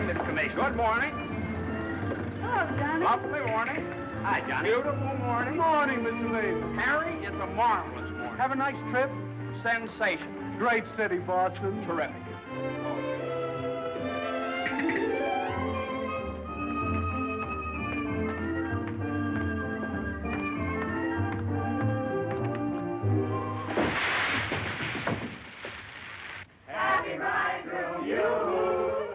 morning, Mr. Mason. Good morning. Hello, Johnny. Lovely morning. Hi, Johnny. Beautiful morning. Good morning, Mr. Mason. Harry, it's a marvelous morning. Have a nice trip? Sensation. Great city, Boston. Terrific. Happy bridegroom, you.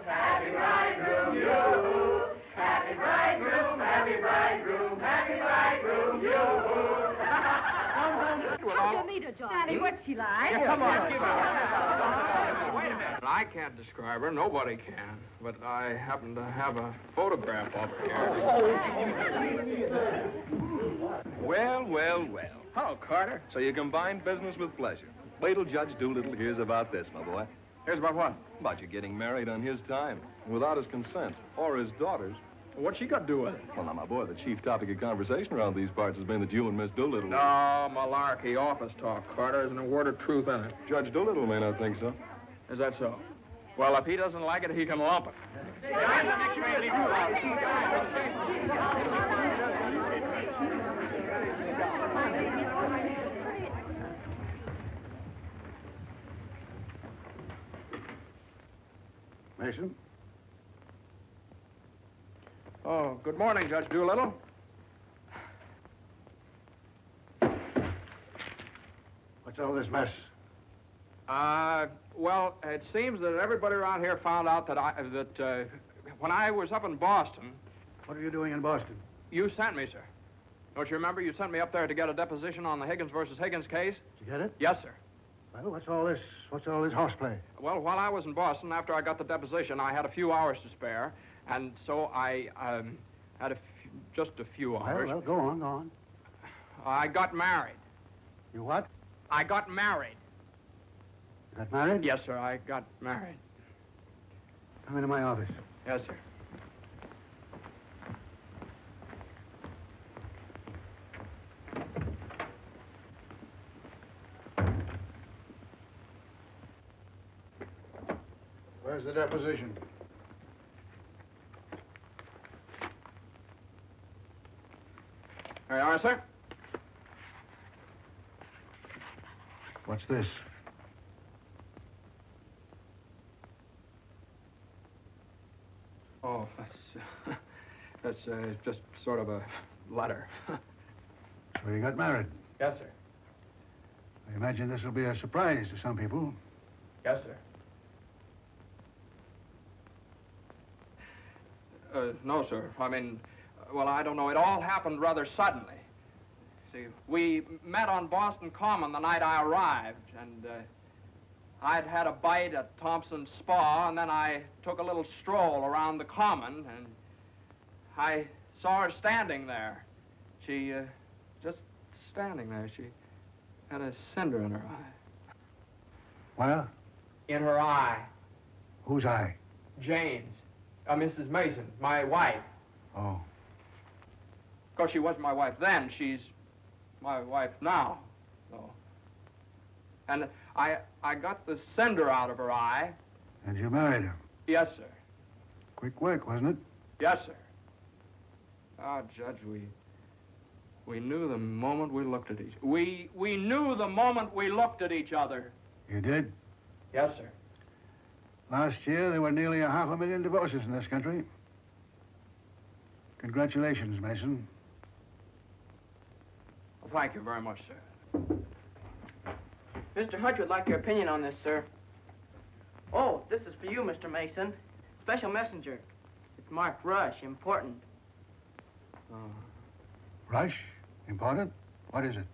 Happy bridegroom, you. Happy bridegroom, happy bridegroom, happy bridegroom, you. How'd you meet her, Johnny? What's she like? Come on. Wait a minute. I can't describe her. Nobody can. But I happen to have a photograph of her here. Well, well, well. Hello, Carter. So you combine business with pleasure. Wait till Judge Doolittle hears about this, my boy. Here's about what? About you getting married on his time, without his consent, or his daughter's. What's she got to do with it? Well, now, my boy, the chief topic of conversation around these parts has been that you and Miss Doolittle... No, malarkey, office talk, Carter. Isn't a word of truth in it. Judge Doolittle may not think so. Is that so? Well, if he doesn't like it, he can lump it. Mason? Oh, good morning, Judge Doolittle. What's all this mess? Well, it seems that everybody around here found out that when I was up in Boston... What are you doing in Boston? You sent me, sir. Don't you remember? You sent me up there to get a deposition on the Higgins versus Higgins case? Did you get it? Yes, sir. Well, what's all this horseplay? Well, while I was in Boston, after I got the deposition, I had a few hours to spare, and so I had just a few hours. Well, go on. I got married. You what? I got married. You got married? Yes, sir, I got married. Come into my office. Yes, sir. Where's the deposition? There you are, sir. What's this? Oh, that's just sort of a letter. So you got married. Yes, sir. I imagine this will be a surprise to some people. Yes, sir. No, sir. I mean, well, I don't know. It all happened rather suddenly. See, we met on Boston Common the night I arrived, and I'd had a bite at Thompson's Spa, and then I took a little stroll around the Common, and I saw her standing there. She, just standing there. She had a cinder in her eye. Well? In her eye. Whose eye? Jane's. Mrs. Mason, my wife. Oh. Of course, she was my wife then. She's my wife now. So. And I got the cinder out of her eye. And you married her? Yes, sir. Quick work, wasn't it? Yes, sir. Ah, Judge, we knew the moment we looked at each... We knew the moment we looked at each other. You did? Yes, sir. Last year, there were nearly 500,000 divorces in this country. Congratulations, Mason. Well, thank you very much, sir. Mr. Hutch would like your opinion on this, sir. Oh, this is for you, Mr. Mason. Special messenger. It's marked Rush, important. Rush? Important? What is it?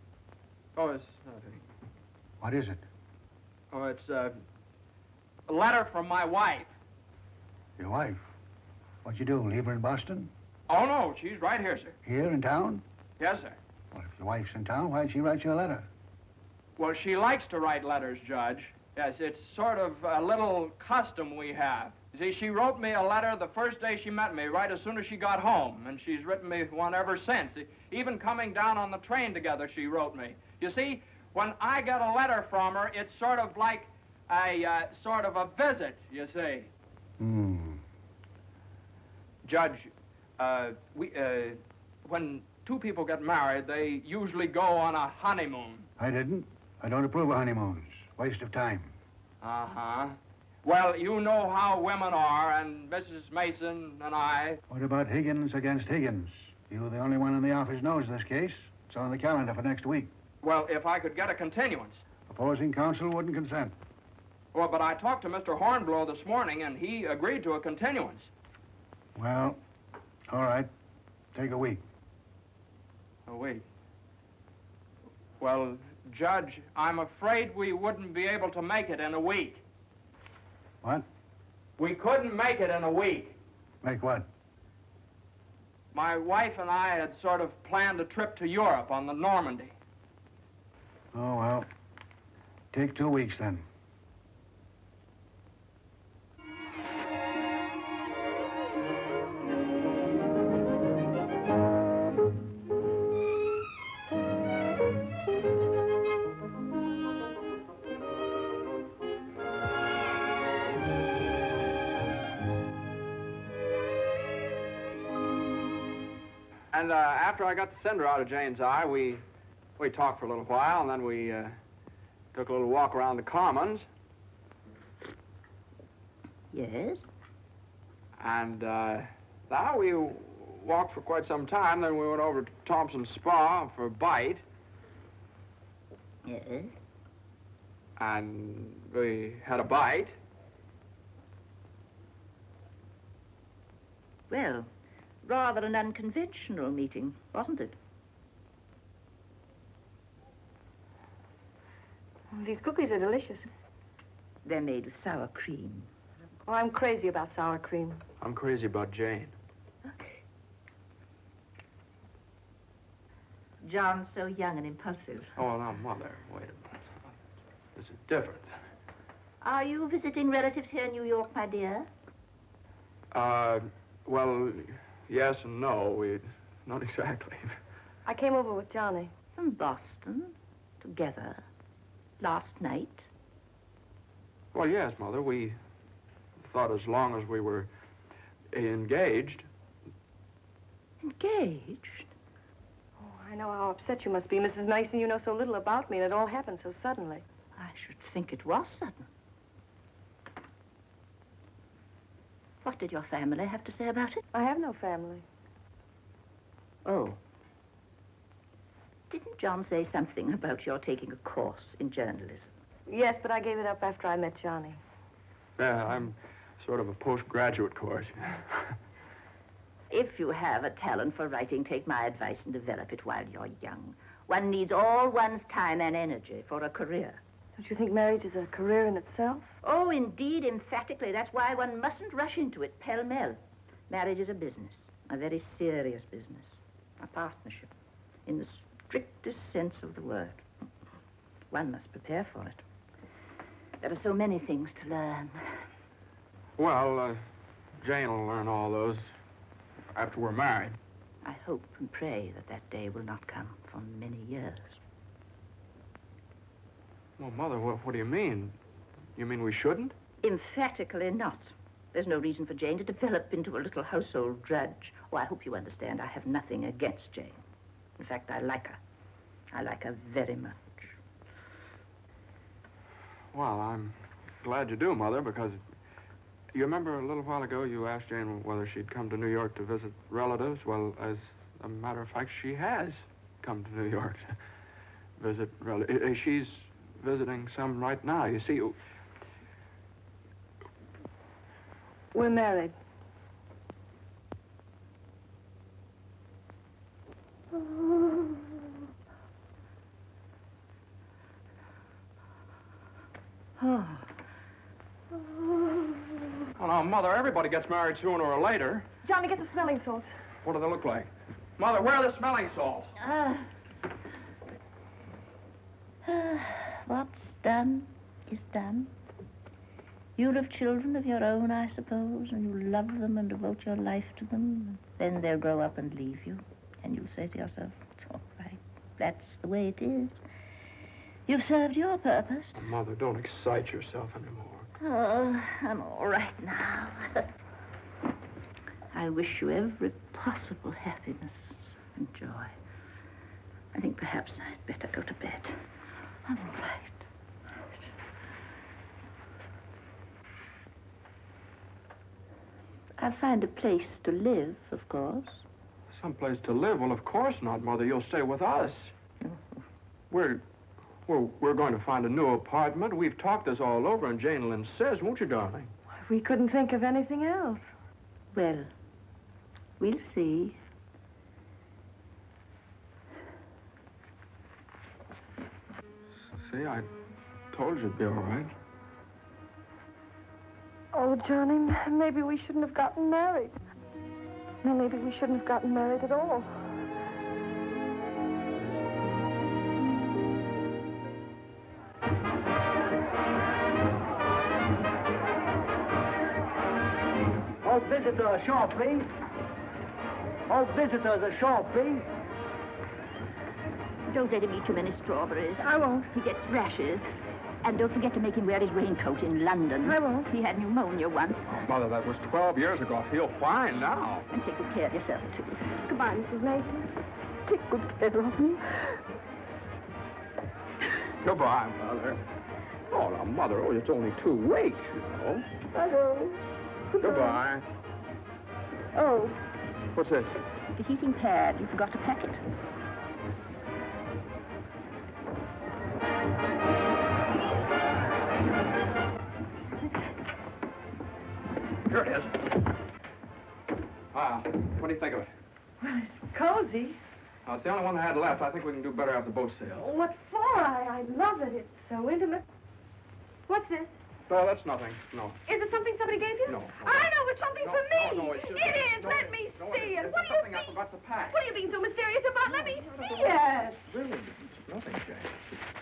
Oh, it's nothing. What is it? Oh, it's a letter from my wife. Your wife? What'd you do, leave her in Boston? Oh, no, she's right here, sir. Here in town? Yes, sir. Well, if your wife's in town, why'd she write you a letter? Well, she likes to write letters, Judge. Yes, it's sort of a little custom we have. You see, she wrote me a letter the first day she met me, right as soon as she got home, and she's written me one ever since. Even coming down on the train together, she wrote me. You see, when I get a letter from her, it's sort of like a visit, you see. Judge, when two people get married, they usually go on a honeymoon. I didn't. I don't approve of honeymoons. Waste of time. Uh-huh. Well, you know how women are, and Mrs. Mason and I... What about Higgins against Higgins? You're the only one in the office knows this case. It's on the calendar for next week. Well, if I could get a continuance. Opposing counsel wouldn't consent. Well, but I talked to Mr. Hornblow this morning, and he agreed to a continuance. Well, all right. Take a week. A week? Well, Judge, I'm afraid we wouldn't be able to make it in a week. What? We couldn't make it in a week. Make what? My wife and I had sort of planned a trip to Europe on the Normandy. Oh, well. Take 2 weeks, then. And after I got the cinder out of Jane's eye, we talked for a little while, and then we took a little walk around the Commons. Yes? And now we walked for quite some time. Then we went over to Thompson's Spa for a bite. Yes? And we had a bite. Well, rather an unconventional meeting, wasn't it? These cookies are delicious. They're made with sour cream. Oh, I'm crazy about sour cream. I'm crazy about Jane. Okay. John's so young and impulsive. Oh, now, Mother, wait a minute. This is different. Are you visiting relatives here in New York, my dear? Well, yes and no. Not exactly. I came over with Johnny. From Boston, together, last night. Well, yes, Mother. We thought as long as we were engaged. Engaged? Oh, I know how upset you must be, Mrs. Mason. You know so little about me, and it all happened so suddenly. I should think it was sudden. What did your family have to say about it? I have no family. Oh. Didn't John say something about your taking a course in journalism? Yes, but I gave it up after I met Johnny. Yeah, I'm sort of a postgraduate course. If you have a talent for writing, take my advice and develop it while you're young. One needs all one's time and energy for a career. Don't you think marriage is a career in itself? Oh, indeed, emphatically. That's why one mustn't rush into it pell-mell. Marriage is a business, a very serious business, a partnership, in the strictest sense of the word. One must prepare for it. There are so many things to learn. Well, Jane will learn all those after we're married. I hope and pray that that day will not come for many years. Well, Mother, what do you mean? You mean we shouldn't? Emphatically not. There's no reason for Jane to develop into a little household drudge. Oh, I hope you understand I have nothing against Jane. In fact, I like her. I like her very much. Well, I'm glad you do, Mother, because you remember a little while ago you asked Jane whether she'd come to New York to visit relatives? Well, as a matter of fact, she has come to New York to visit relatives. She's visiting some right now. You see, We're married. Oh. well, now, Mother, everybody gets married sooner or later. Johnny, get the smelling salts. What do they look like? Mother, where are the smelling salts? What's done is done. You'll have children of your own, I suppose, and you'll love them and devote your life to them. Then they'll grow up and leave you, and you'll say to yourself, it's all right. That's the way it is. You've served your purpose. Mother, don't excite yourself anymore. Oh, I'm all right now. I wish you every possible happiness and joy. I think perhaps I'd better go to bed. I'm all right. I'll find a place to live, of course. Someplace to live? Well, of course not, Mother. You'll stay with us. We're going to find a new apartment. We've talked this all over, and Jane will insist, won't you, darling? We couldn't think of anything else. Well, we'll see. See, I told you it'd be all right. Oh, Johnny, maybe we shouldn't have gotten married. No, maybe we shouldn't have gotten married at all. All visitors ashore, please. All visitors ashore, please. Don't let him eat too many strawberries. I won't. He gets rashes. And don't forget to make him wear his raincoat in London. I won't. He had pneumonia once. Oh, Mother, that was 12 years ago. Feel fine now. And take good care of yourself, too. Goodbye, Mrs. Mason. Take good care of me. Goodbye, Mother. Oh, now, Mother, it's only 2 weeks, you know. I know. Goodbye. Oh. What's this? The heating pad. You forgot to pack it. Here it is. What do you think of it? Well, it's cozy. It's the only one I had left. I think we can do better after boat sale. What for? I love it. It's so intimate. What's this? No, that's nothing. No. Is it something somebody gave you? No. I know it's something for me. No, it's just... It is. Let me see it. What do you something I mean? forgot to pack. What are you being so mysterious about? Let me see it. Really, it's nothing, Jane.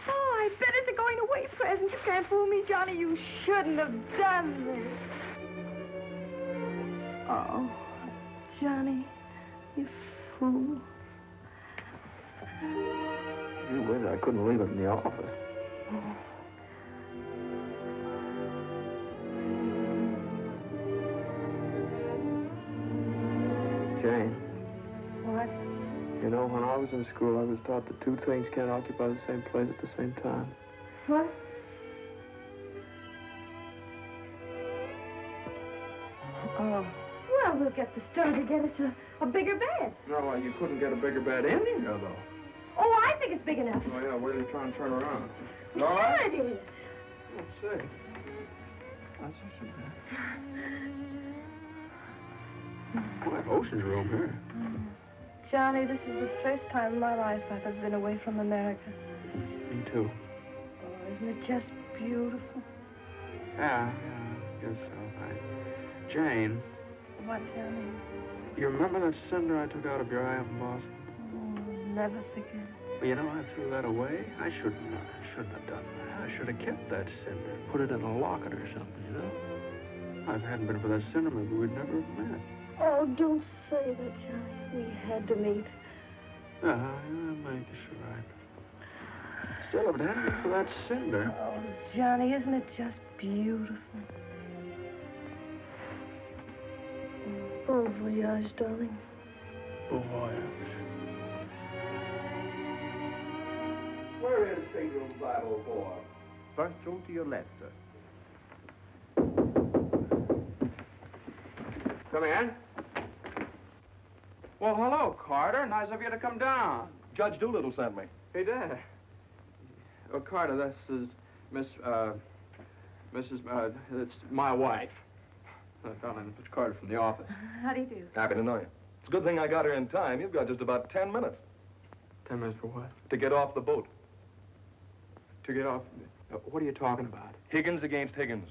Oh, I bet it's a going-away present. You can't fool me, Johnny. You shouldn't have done this. Oh, Johnny, you fool. Gee whiz, I couldn't leave it in the office. Oh. Jane. What? You know, when I was in school, I was taught that 2 things can't occupy the same place at the same time. What? Oh. Well, we'll get the store to get us a bigger bed. No, you couldn't get a bigger bed in here, though. Oh, I think it's big enough. Oh, yeah, where are you trying to turn around? Sure All right. it is. Let's see. That's not so bad. Boy, ocean's room here. Johnny, this is the first time in my life I've ever been away from America. Me too. Oh, isn't it just beautiful? Yeah, I guess so. Jane, What, Johnny? you remember that cinder I took out of your eye up in Boston? Oh, never forget. Well, you know, I threw that away. I shouldn't have done that. I should have kept that cinder, put it in a locket or something, you know? If it hadn't been for that cinder, maybe we'd never have met. Oh, don't say that, Johnny. We had to meet. Yeah, maybe you're right. Still, if it hadn't been for that cinder... Oh, Johnny, isn't it just beautiful? Bon voyage, darling. Bon voyage. Where is stateroom 504? First room to your left, sir. Come in. Well, hello, Carter. Nice of you to come down. Judge Doolittle sent me. He did. Oh, Carter, this is it's my wife. Darling, it's Carter from the office. How do you do? Happy to know you. It's a good thing I got here in time. You've got just about 10 minutes 10 minutes for what? to get off the boat. To get off... what are you talking about? Higgins against Higgins.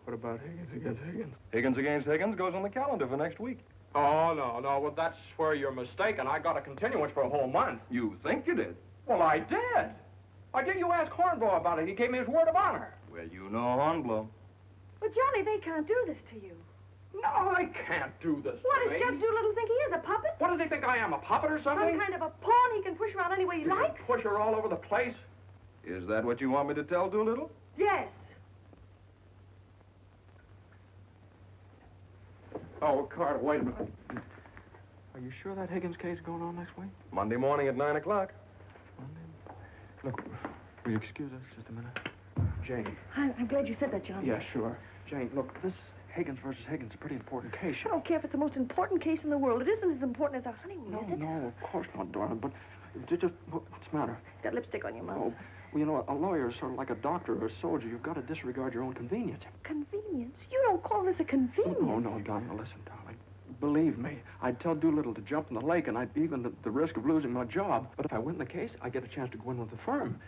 What about Higgins against Higgins? Higgins against Higgins goes on the calendar for next week. Oh, no. Well, that's where you're mistaken. I got a continuance for a whole month. You think you did? Well, I did. Why didn't you ask Hornblow about it? He gave me his word of honor. Well, you know Hornblow. But, Johnny, they can't do this to you. No, I can't do this What to does me. Judge Doolittle think he is, a puppet? What does he think I am, a puppet or something? Some kind of a pawn he can push around any way he You can likes? push her all over the place. Is that what you want me to tell Doolittle? Oh, Carter, wait a minute. Are you sure that Higgins case is going on next week? Monday morning at 9 o'clock. Monday? Look, will you excuse us just a minute? Jane. I'm glad you said that, John. Yeah, sure. Jane, look, this Higgins versus Higgins is a pretty important case. I don't care if it's the most important case in the world. It isn't as important as our honeymoon, is it? No, of course not, darling, but what's the matter? Got lipstick on your mouth. Oh, well, you know, a lawyer is sort of like a doctor or a soldier. You've got to disregard your own convenience. Convenience? You don't call this a convenience. No, darling, listen, darling. Believe me, I'd tell Doolittle to jump in the lake, and I'd even at the risk of losing my job. But if I win the case, I get a chance to go in with the firm.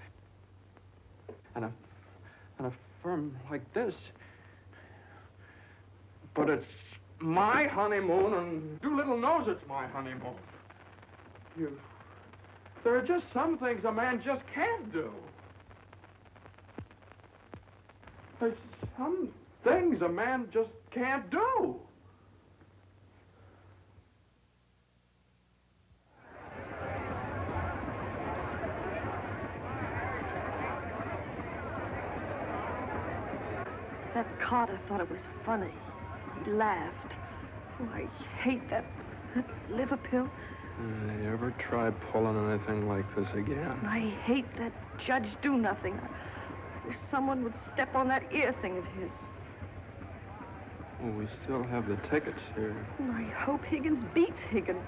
And a firm like this. But it's my honeymoon, and Doolittle knows it's my honeymoon. There are just some things a man just can't do. There's some things a man just can't do. That Carter thought it was funny. He laughed. Oh, I hate that liver pill. You ever try pulling anything like this again? I hate that judge do nothing. I wish someone would step on that ear thing of his. Well, we still have the tickets here. I hope Higgins beats Higgins.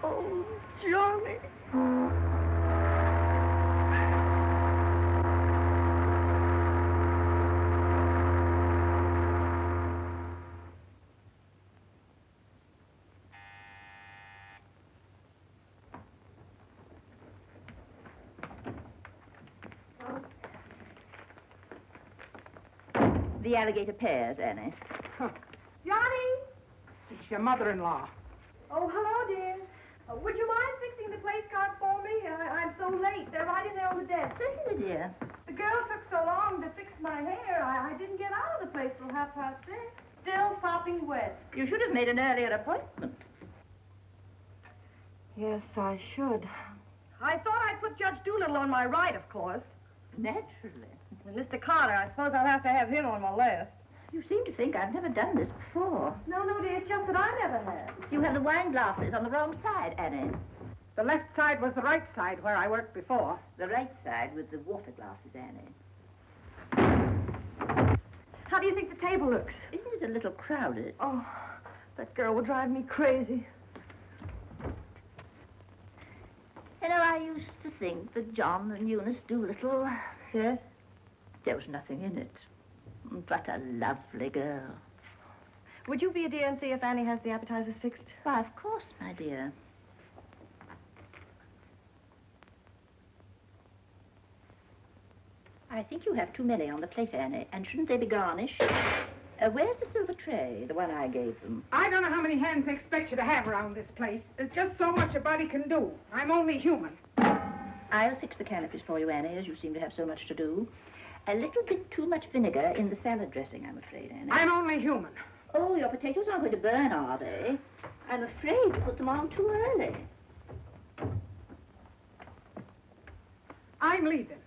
Oh, Johnny. The alligator pears, Annie. Johnny! It's your mother-in-law. Oh, hello, dear. Would you mind fixing the place cards for me? I'm so late. They're right in there on the desk. Certainly, dear. The girl took so long to fix my hair, I didn't get out of the place till 6:30. Still sopping wet. You should have made an earlier appointment. Yes, I should. I thought I'd put Judge Doolittle on my right, of course. Naturally. And Mr. Carter, I suppose I'll have to have him on my left. You seem to think I've never done this before. No, dear, it's just that I never have. You have the wine glasses on the wrong side, Annie. The left side was the right side where I worked before. The right side with the water glasses, Annie. How do you think the table looks? Isn't it a little crowded? Oh, that girl will drive me crazy. You know, I used to think that John and Eunice Doolittle... Yes? There was nothing in it. But a lovely girl. Would you be a dear and see if Annie has the appetizers fixed? Why, of course, my dear. I think you have too many on the plate, Annie. And shouldn't they be garnished? Where's the silver tray, the one I gave them? I don't know how many hands they expect you to have around this place. There's just so much a body can do. I'm only human. I'll fix the canopies for you, Annie, as you seem to have so much to do. A little bit too much vinegar in the salad dressing, I'm afraid, Annie. I'm only human. Oh, your potatoes aren't going to burn, are they? I'm afraid you put them on too early. I'm leaving.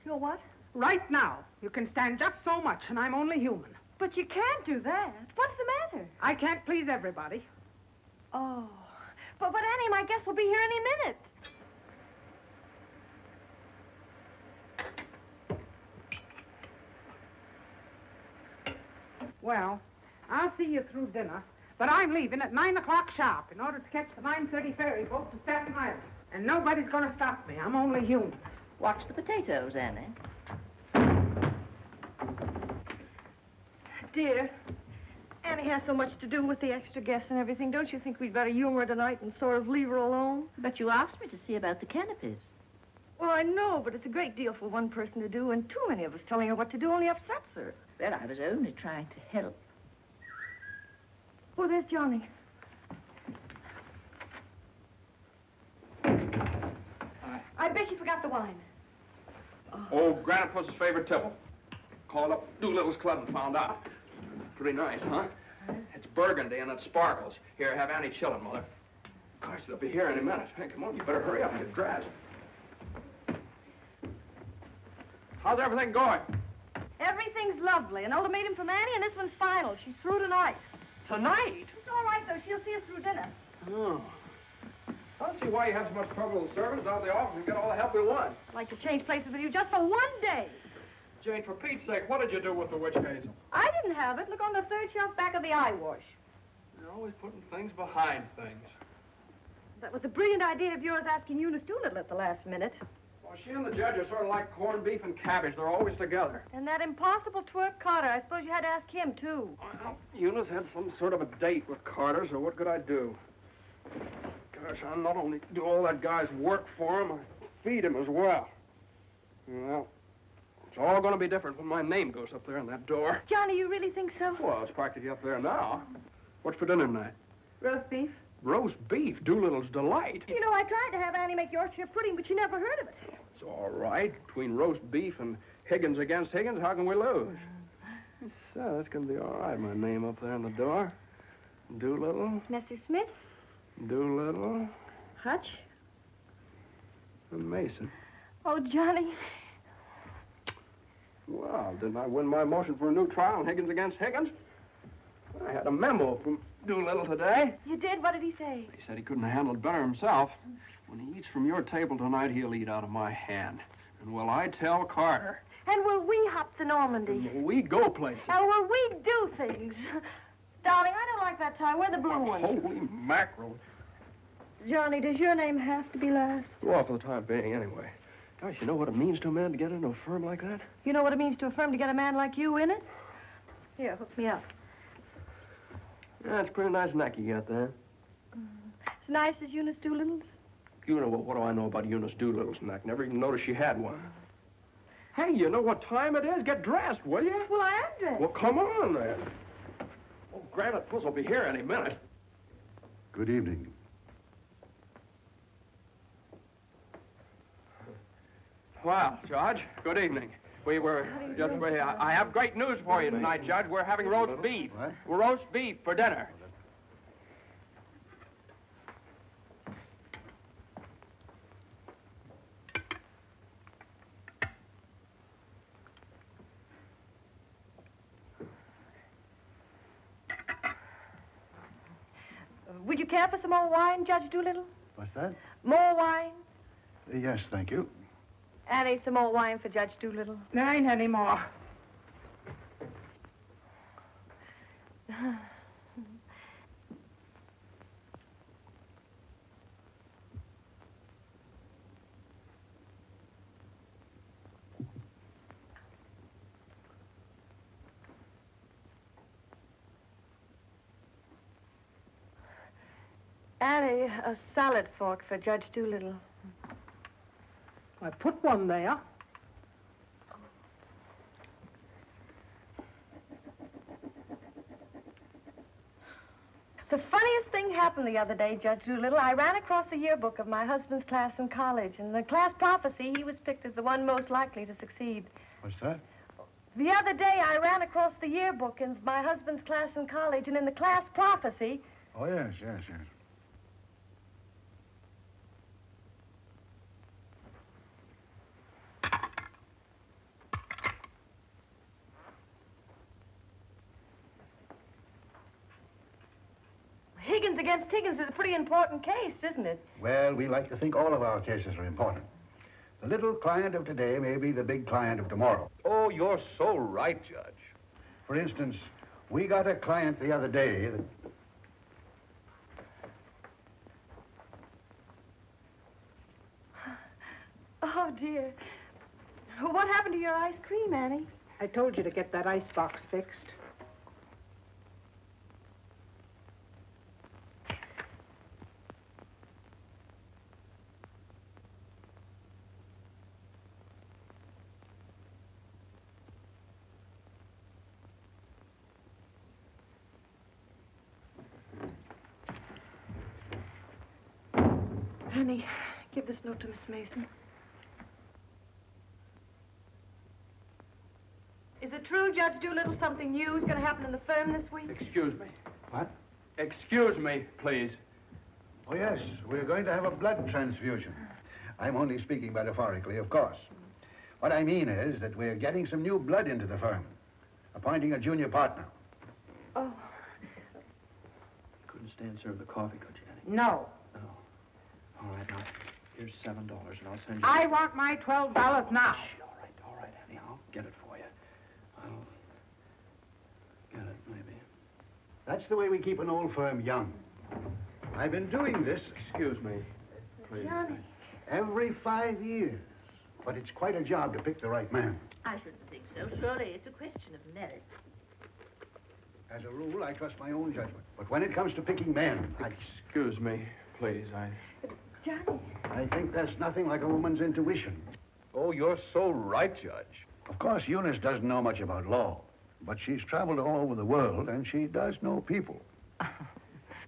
You're what? Right now. You can stand just so much, and I'm only human. But you can't do that. What's the matter? I can't please everybody. Oh. But Annie, my guest will be here any minute. Well, I'll see you through dinner, but I'm leaving at 9 o'clock sharp in order to catch the 9:30 ferry boat to Staten Island. And nobody's going to stop me. I'm only human. Watch the potatoes, Annie. Dear, Annie has so much to do with the extra guests and everything. Don't you think we'd better humor her tonight and sort of leave her alone? But you asked me to see about the canopies. Well, I know, but it's a great deal for one person to do, and too many of us telling her what to do only upsets her. Well, I was only trying to help. Oh, there's Johnny. I bet you forgot the wine. Oh, Grandpa's favorite tipple. Called up Doolittle's club and found out. Pretty nice, huh? It's burgundy and it sparkles. Here, have Annie chillin', Mother. Of course, they'll be here any minute. Hey, come on, you better hurry up and get dressed. How's everything going? Everything's lovely. An ultimatum from Annie, and this one's final. She's through tonight. Tonight? It's all right, though. She'll see us through dinner. Oh. I don't see why you have so much trouble with the servants out of the office and get all the help we want. I'd like to change places with you just for one day. Jane, for Pete's sake, what did you do with the witch hazel? I didn't have it. Look on the third shelf back of the eye wash. You're always putting things behind things. That was a brilliant idea of yours asking Eunice Doolittle at the last minute. Well, she and the judge are sort of like corned beef and cabbage. They're always together. And that impossible twerp Carter. I suppose you had to ask him, too. Well, Eunice had some sort of a date with Carter, so what could I do? Gosh, I not only do all that guy's work for him, I feed him as well. Well, it's all going to be different when my name goes up there on that door. Johnny, you really think so? Well, it's practically up there now. What's for dinner tonight? Roast beef. Roast beef, Doolittle's delight. You know, I tried to have Annie make Yorkshire pudding, but she never heard of it. It's all right. Between roast beef and Higgins against Higgins, how can we lose? So, that's going to be all right, my name up there on the door. Doolittle, Mr. Smith? Doolittle, Hutch? and Mason. Oh, Johnny. Well, didn't I win my motion for a new trial on Higgins against Higgins? I had a memo from Doolittle today. You did? What did he say? He said he couldn't have handled it better himself. When he eats from your table tonight, he'll eat out of my hand. And will I tell Carter? And will we hop to Normandy? And will we go places? And will we do things? Darling, I don't like that tie. Wear the blue one. Holy mackerel. Johnny, does your name have to be last? Well, for the time being, anyway. Gosh, you know what it means to a man to get into a firm like that? You know what it means to a firm to get a man like you in it? Here, hook me up. Yeah, it's a pretty nice neck you got there. As nice as Eunice Doolittle's? You know, what do I know about Eunice Doolittle's neck? Never even noticed she had one. Hey, you know what time it is? Get dressed, will you? Well, I am dressed. Well, come on, then. Oh, Granite Puss will be here any minute. Good evening. Well, Judge, good evening. I have great news for you tonight, Judge. We're having roast beef. What? Roast beef for dinner. Would you care for some more wine, Judge Doolittle? What's that? More wine? Yes, thank you. Annie, some more wine for Judge Doolittle. There ain't any more. Annie, a salad fork for Judge Doolittle. I put one there. The funniest thing happened the other day, Judge Doolittle. I ran across the yearbook of my husband's class in college. In the class prophecy, he was picked as the one most likely to succeed. What's that? The other day, I ran across the yearbook in my husband's class in college, and in the class prophecy... Oh, yes. Higgins against Higgins is a pretty important case, isn't it? Well, we like to think all of our cases are important. The little client of today may be the big client of tomorrow. Oh, you're so right, Judge. For instance, we got a client the other day that... Oh, dear. What happened to your ice cream, Annie? I told you to get that icebox fixed. Annie, give this note to Mr. Mason. Is it true, Judge Doolittle, something new is going to happen in the firm this week? Excuse me. What? Excuse me, please. Oh, yes, we're going to have a blood transfusion. I'm only speaking metaphorically, of course. What I mean is that we're getting some new blood into the firm, appointing a junior partner. Oh. Couldn't stand serve the coffee, could you, Annie? No. No. All right, now, here's $7, and I'll send you... I want my $12 now. Shh, all right, Annie, I'll get it for you. I'll get it, maybe. That's the way we keep an old firm young. I've been doing this... Excuse me, please. Johnny. Every 5 years. But it's quite a job to pick the right man. I shouldn't think so. Surely it's a question of merit. As a rule, I trust my own judgment. But when it comes to picking men, Excuse me, please, Johnny. I think there's nothing like a woman's intuition. Oh, you're so right, Judge. Of course, Eunice doesn't know much about law, but she's traveled all over the world, and she does know people.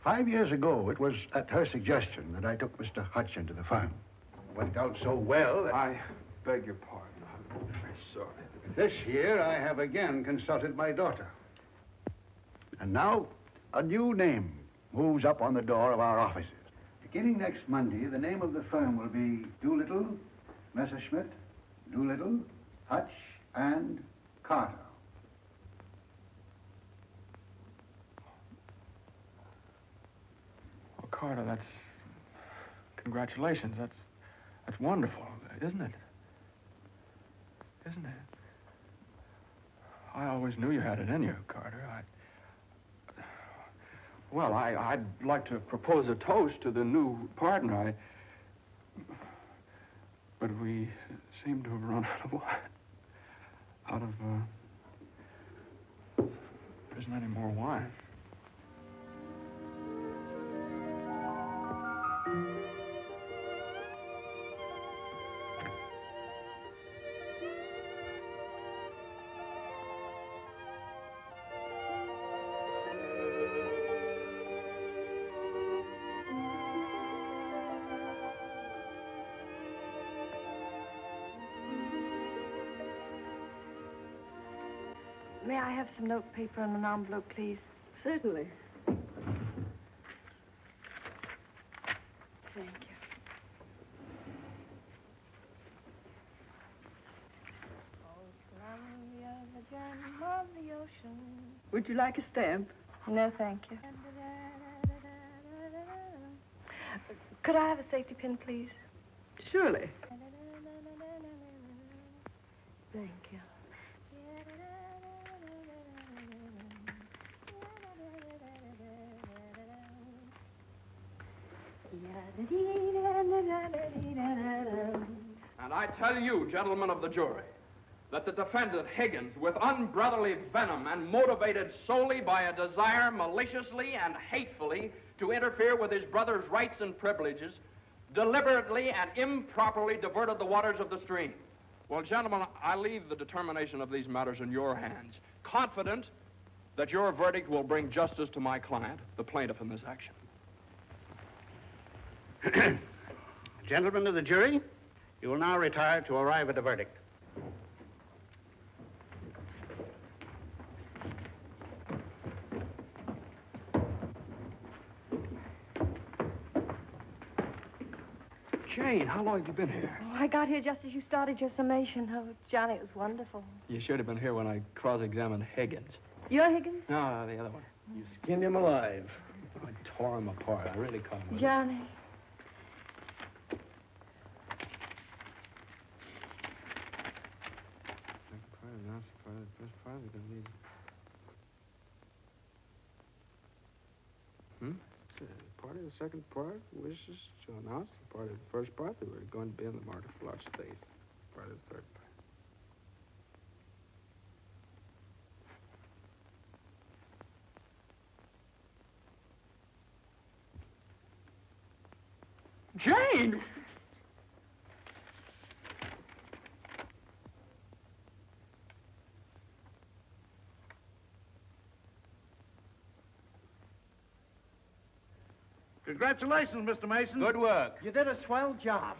5 years ago, it was at her suggestion that I took Mr. Hutch into the firm. It worked out so well that... I beg your pardon. I'm very sorry. This year, I have again consulted my daughter. And now, a new name moves up on the door of our offices. Beginning next Monday, the name of the firm will be Doolittle, Messerschmitt, Doolittle, Hutch, and Carter. Well, Carter, that's... Congratulations. That's wonderful, isn't it? Isn't it? I always knew you had it in you, Carter. Well, I'd like to propose a toast to the new partner. But we seem to have run out of wine. There isn't any more wine. May I have some note paper and an envelope, please? Certainly. Thank you. Would you like a stamp? No, thank you. Could I have a safety pin, please? Surely. Thank you. And I tell you, gentlemen of the jury, that the defendant, Higgins, with unbrotherly venom and motivated solely by a desire maliciously and hatefully to interfere with his brother's rights and privileges, deliberately and improperly diverted the waters of the stream. Well, gentlemen, I leave the determination of these matters in your hands, confident that your verdict will bring justice to my client, the plaintiff in this action. Gentlemen of the jury, you will now retire to arrive at a verdict. Jane, how long have you been here? Oh, I got here just as you started your summation. Oh, Johnny, it was wonderful. You should have been here when I cross-examined Higgins. You're Higgins? No, the other one. You skinned him alive. I tore him apart. I really caught him. Johnny. Part of the second part wishes to announce the part of the first part that we're going to be in the market for large space. Part of the third part. Jane! Congratulations, Mr. Mason. Good work. You did a swell job.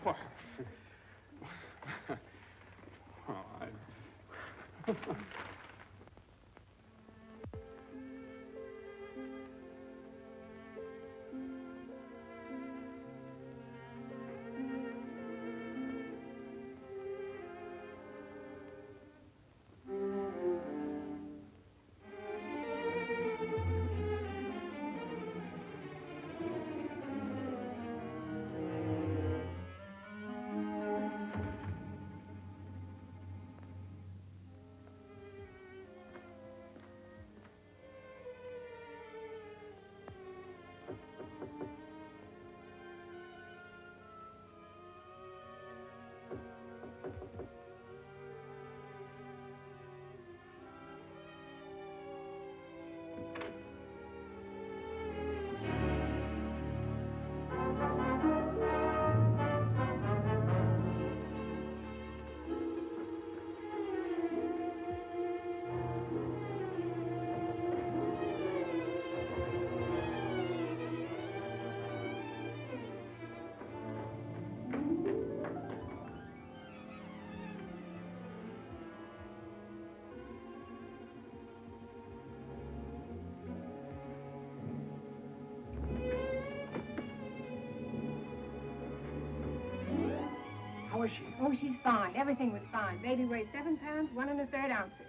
How is she? Oh, she's fine. Everything was fine. Baby weighs 7 pounds, 1 1/3 ounces.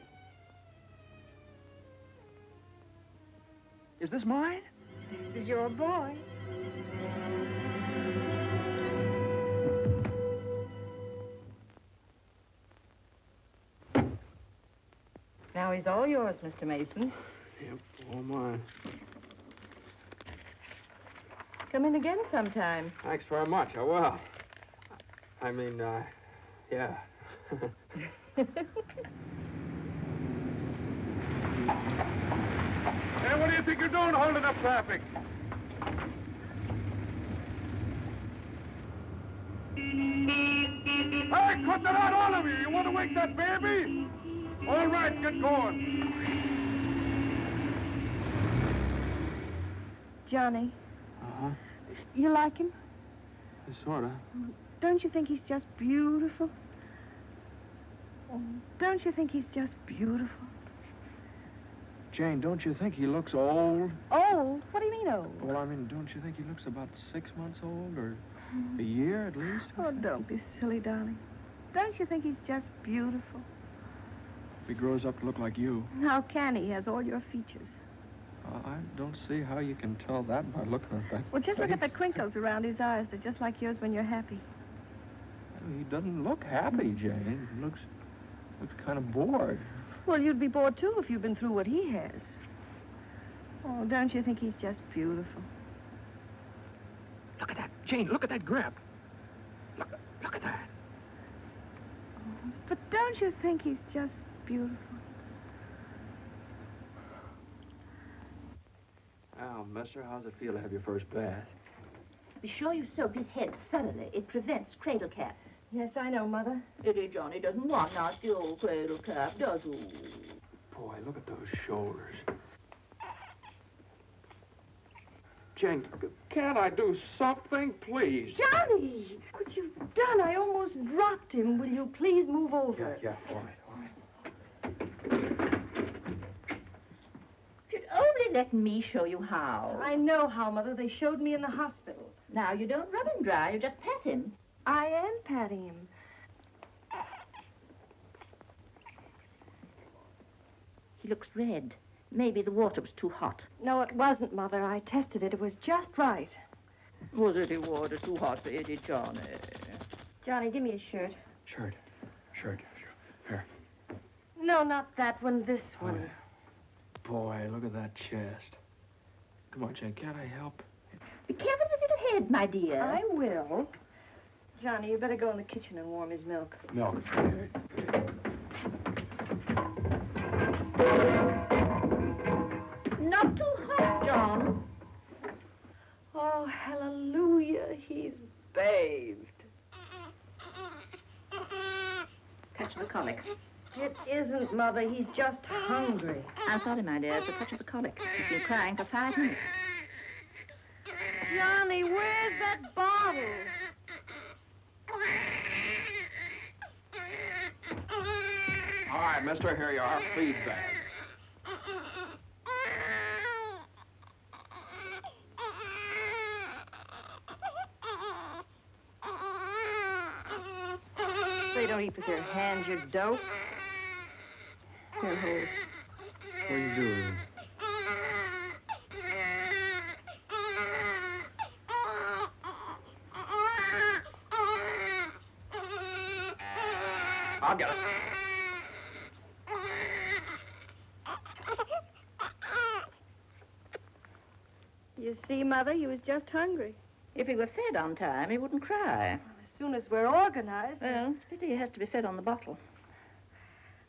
Is this mine? This is your boy. Now he's all yours, Mr. Mason. Yep, all mine. Come in again sometime. Thanks very much. I will. I mean, yeah. Hey, what do you think you're doing holding up traffic? Hey, cut that out, all of you! You want to wake that baby? All right, get going. Johnny, Uh-huh. you like him? Sort of. Don't you think he's just beautiful? Don't you think he's just beautiful? Jane, don't you think he looks old? Old? What do you mean old? Well, I mean, don't you think he looks about 6 months old, or a year at least? Oh, don't be silly, darling. Don't you think he's just beautiful? If he grows up to look like you. How can he? He has all your features. I don't see how you can tell that by looking at that. Well, just look at the face. crinkles around his eyes. They're just like yours when you're happy. He doesn't look happy, Jane. He looks kind of bored. Well, you'd be bored, too, if you'd been through what he has. Oh, don't you think he's just beautiful? Look at that. Jane, look at that grip. Look at that. But don't you think he's just beautiful? Well, mister, how's it feel to have your first bath? Be sure you soak his head thoroughly. It prevents cradle cap. Yes, I know, Mother. Eddie Johnny doesn't want nasty old cradle cap, does he? Boy, look at those shoulders. Jane, can't I do something, please? Johnny! What you've done, I almost dropped him. Will you please move over? Yeah, all right. If you'd only let me show you how. I know how, Mother. They showed me in the hospital. Now, you don't rub him dry, you just pat him. I am patting him. He looks red. Maybe the water was too hot. No, it wasn't, Mother. I tested it. It was just right. Was any water too hot for Eddie Johnny? Johnny, give me a shirt. Shirt. Here. No, not that one. This one. Oh, yeah. Boy, look at that chest. Come on, Jane, can't I help? Be careful of his little head, my dear. I will. Johnny, you better go in the kitchen and warm his milk. Milk. Not too hot, John. Oh, hallelujah. He's bathed. Touch the colic. It isn't, Mother. He's just hungry. I'm sorry, my dear. It's a touch of the colic. He's been crying for 5 minutes. Johnny, where's that bottle? All right, mister, here you are. Feed bag. They don't eat with their hands, you dope. Here, holes. What are you doing? I'll get it. You see, Mother, he was just hungry. If he were fed on time, he wouldn't cry. As soon as we're organized. Well, it's a pity he has to be fed on the bottle.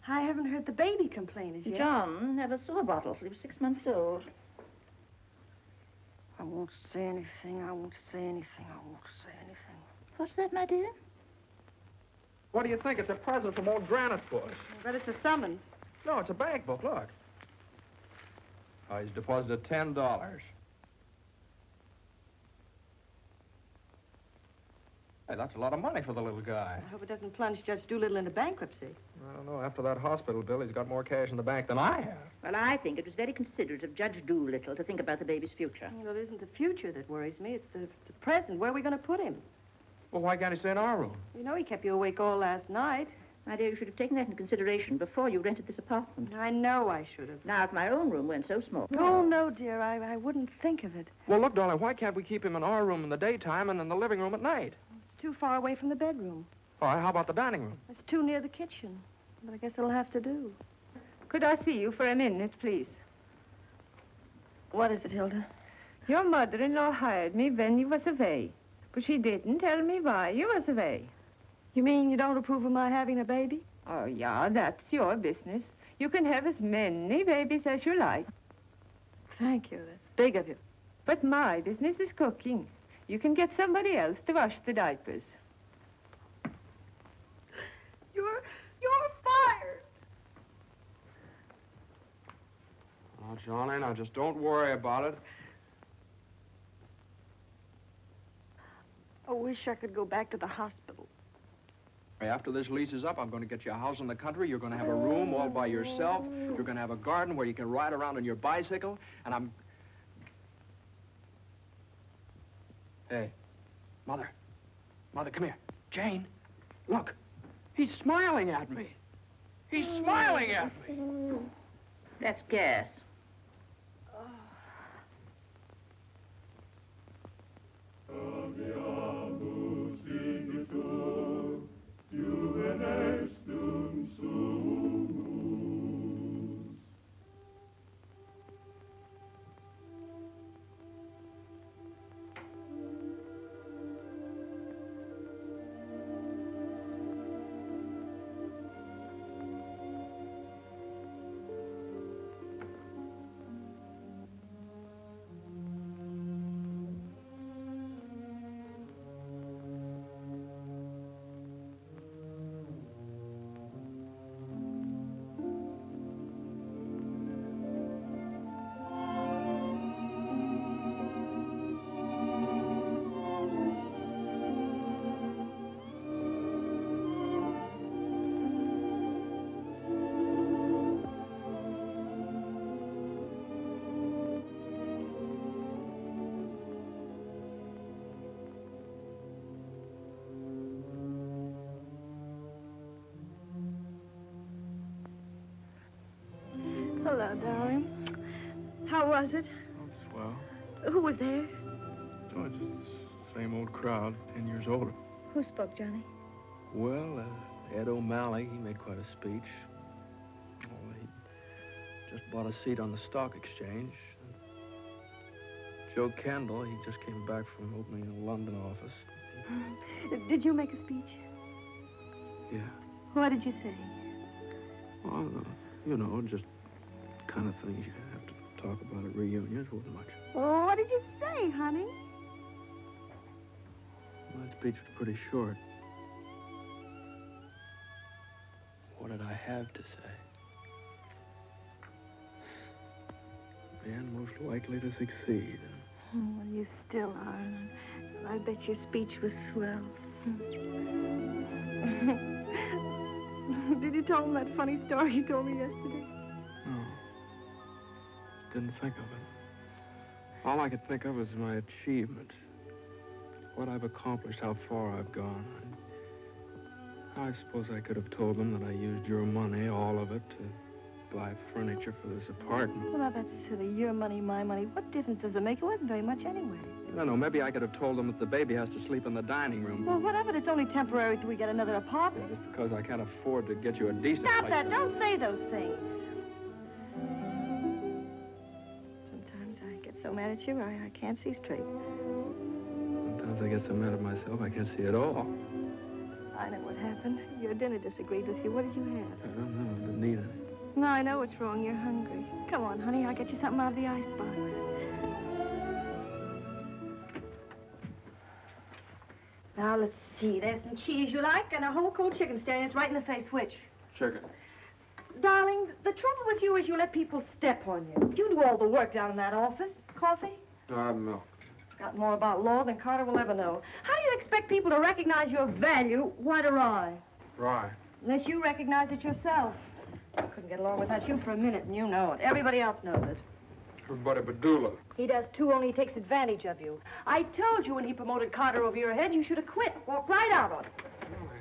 I haven't heard the baby complain as yet. John never saw a bottle till he was 6 months old. I won't say anything. I won't say anything. I won't say anything. What's that, my dear? What do you think? It's a present from old Granite Puss. But it's a summons. No, it's a bank book. Look. Oh, he's deposited $10. Hey, that's a lot of money for the little guy. I hope it doesn't plunge Judge Doolittle into bankruptcy. I don't know. After that hospital bill, he's got more cash in the bank than I have. Well, I think it was very considerate of Judge Doolittle to think about the baby's future. You know, it isn't the future that worries me. It's the present. Where are we going to put him? Well, why can't he stay in our room? You know, he kept you awake all last night. My dear, you should have taken that into consideration before you rented this apartment. I know I should have. Now, if my own room weren't so small. Oh, no, dear. I wouldn't think of it. Well, look, darling, why can't we keep him in our room in the daytime and in the living room at night? It's too far away from the bedroom. All right, how about the dining room? It's too near the kitchen. But I guess it'll have to do. Could I see you for a minute, please? What is it, Hilda? Your mother-in-law hired me when you was away, but she didn't tell me why you was away. You mean you don't approve of my having a baby? Oh, yeah, that's your business. You can have as many babies as you like. Thank you. That's big of you. But my business is cooking. You can get somebody else to wash the diapers. You're fired. Oh, Johnny, now just don't worry about it. I wish I could go back to the hospital. After this lease is up, I'm going to get you a house in the country. You're going to have a room all by yourself. You're going to have a garden where you can ride around on your bicycle. And I'm... Hey, Mother. Mother, come here. Jane, look. He's smiling at me. He's smiling at me. That's gas. Hello, darling. How was it? Oh, swell. Who was there? Oh, just the same old crowd, 10 years older. Who spoke, Johnny? Well, Ed O'Malley, he made quite a speech. Oh, he just bought a seat on the stock exchange. Joe Kendall, he just came back from opening a London office. Did you make a speech? Yeah. What did you say? Well, you know, just kind of things you have to talk about at reunions. Wasn't much. Oh, what did you say, honey? My speech was pretty short. What did I have to say? Man most likely to succeed. Oh, well, you still are. I bet your speech was swell. Did you tell him that funny story you told me yesterday? No. Didn't think of it. All I could think of was my achievements. What I've accomplished, how far I've gone. I suppose I could have told them that I used your money, all of it, to buy furniture for this apartment. Well, now, that's silly. Your money, my money. What difference does it make? It wasn't very much anyway. I don't know, maybe I could have told them that the baby has to sleep in the dining room. Well, what of it? It's only temporary till we get another apartment. Just because I can't afford to get you a decent Stop place that. to Don't live. say those things. Sometimes I get so mad at you, I can't see straight. I get so mad at myself I can't see at all. I know what happened. Your dinner disagreed with you. What did you have? I don't know. I didn't eat it. No, I know what's wrong. You're hungry. Come on, honey. I'll get you something out of the icebox. Now, let's see. There's some cheese you like and a whole cold chicken staring us right in the face. Which? Chicken. Darling, the trouble with you is you let people step on you. You do all the work down in that office. Coffee? Do I have milk? Got more about law than Carter will ever know. How do you expect people to recognize your value, white or rye? Rye. Unless you recognize it yourself. I couldn't get along without you for a minute, and you know it. Everybody else knows it. Everybody but Dula. He does too, only he takes advantage of you. I told you when he promoted Carter over your head, you should have quit. Walked right out on it.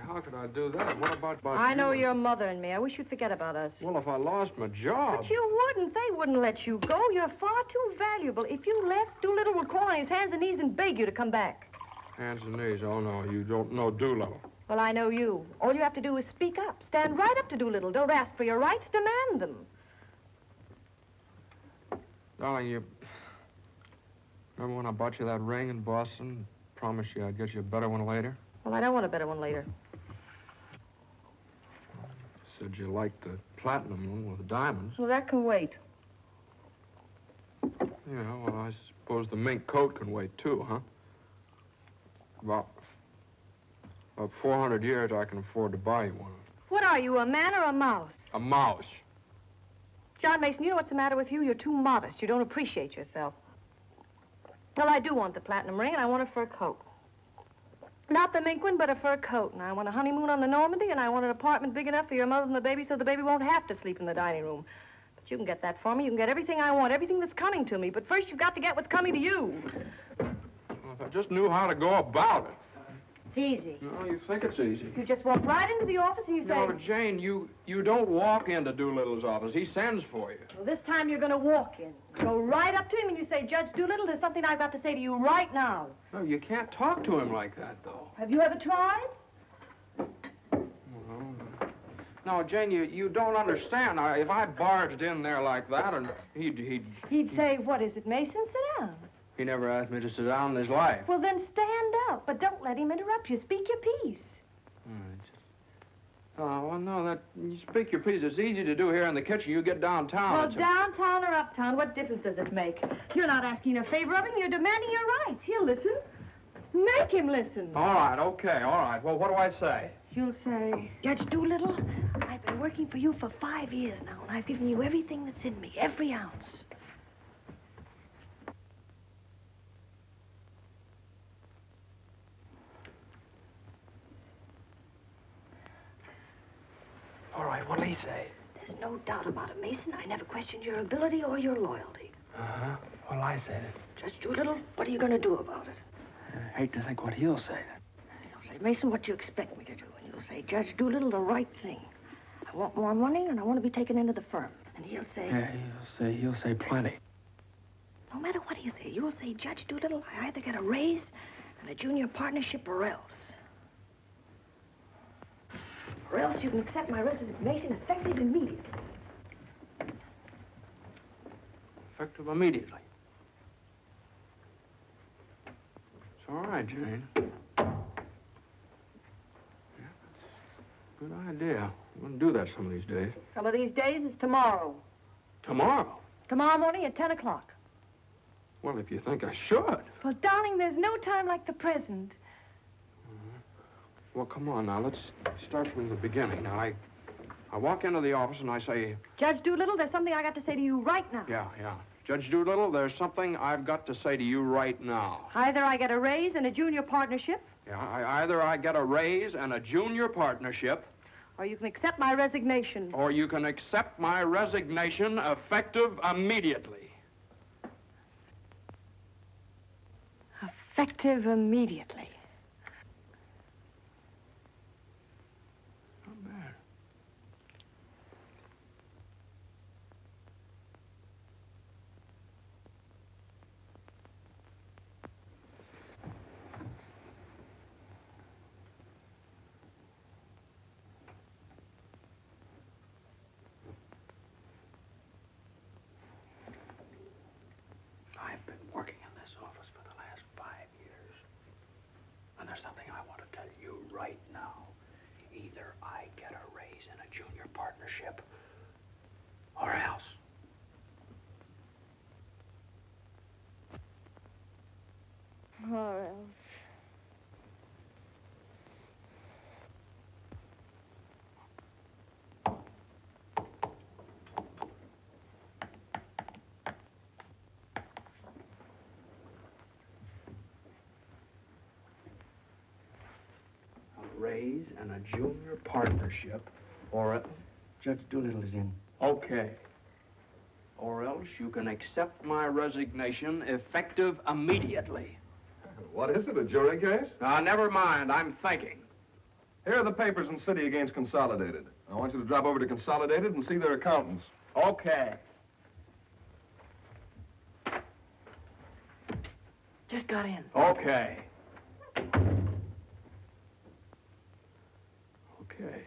How could I do that? What about I know you? your mother and me. I wish you'd forget about us. Well, if I lost my job... But you wouldn't. They wouldn't let you go. You're far too valuable. If you left, Doolittle would crawl on his hands and knees and beg you to come back. Hands and knees. Oh, no, you don't know Doolittle. Well, I know you. All you have to do is speak up. Stand right up to Doolittle. Don't ask for your rights. Demand them. Darling, you... Remember when I bought you that ring in Boston? Promised you I'd get you a better one later? Well, I don't want a better one later. Said you liked the platinum one with the diamonds. Well, that can wait. Yeah, well, I suppose the mink coat can wait, too, huh? About 400 years, I can afford to buy you one. What are you, a man or a mouse? A mouse. John Mason, you know what's the matter with you? You're too modest. You don't appreciate yourself. Well, I do want the platinum ring, and I want a fur coat. Not the mink one, but a fur coat. And I want a honeymoon on the Normandy, and I want an apartment big enough for your mother and the baby so the baby won't have to sleep in the dining room. But you can get that for me. You can get everything I want, everything that's coming to me. But first, you've got to get what's coming to you. Well, if I just knew how to go about it. It's easy. No, you think it's easy. You just walk right into the office and you say... No, Jane, you don't walk into Doolittle's office. He sends for you. Well, this time you're going to walk in. Go right up to him and you say, Judge Doolittle, there's something I've got to say to you right now. No, you can't talk to him like that, though. Have you ever tried? No, Jane, you don't understand. If I barged in there like that, and He'd say, what is it, Mason? Sit down. He never asked me to sit down in his life. Well, then stand up, but don't let him interrupt you. Speak your piece. Oh, well, no, you speak your piece. It's easy to do here in the kitchen. You get downtown. Well, downtown or uptown, what difference does it make? You're not asking a favor of him. You're demanding your rights. He'll listen. Make him listen. All right, okay, all right. Well, what do I say? You'll say, Judge Doolittle, I've been working for you for 5 years now, and I've given you everything that's in me, every ounce. All right, what'll he say? There's no doubt about it, Mason. I never questioned your ability or your loyalty. Uh-huh. What'll I say then? Judge Doolittle, what are you going to do about it? I hate to think what he'll say then. He'll say, Mason, what do you expect me to do? And you'll say, Judge Doolittle, the right thing. I want more money, and I want to be taken into the firm. And he'll say... Yeah, he'll say plenty. No matter what he'll say, you'll say, Judge Doolittle, I either get a raise and a junior partnership or else. Or else you can accept my resignation effective immediately. Effective immediately. It's all right, Jane. Yeah, that's a good idea. I'm going to do that some of these days. Some of these days is tomorrow. Tomorrow? Tomorrow morning at 10 o'clock. Well, if you think I should. Well, darling, there's no time like the present. Well, come on now. Let's start from the beginning. Now, I walk into the office and I say... Judge Doolittle, there's something I got to say to you right now. Yeah. Judge Doolittle, there's something I've got to say to you right now. Either I get a raise and a junior partnership... Yeah, either I get a raise and a junior partnership... Or you can accept my resignation. Or you can accept my resignation effective immediately. Effective immediately. Not bad. I've been working in this office for the last 5 years. right now. Either I get a raise in a junior partnership, or else. Or else. A raise and a junior partnership, or else. Judge Doolittle is in. Okay. Or else you can accept my resignation effective immediately. What is it, a jury case? Never mind. I'm thinking. Here are the papers in City against Consolidated. I want you to drop over to Consolidated and see their accountants. Okay. Just got in. Okay. Okay.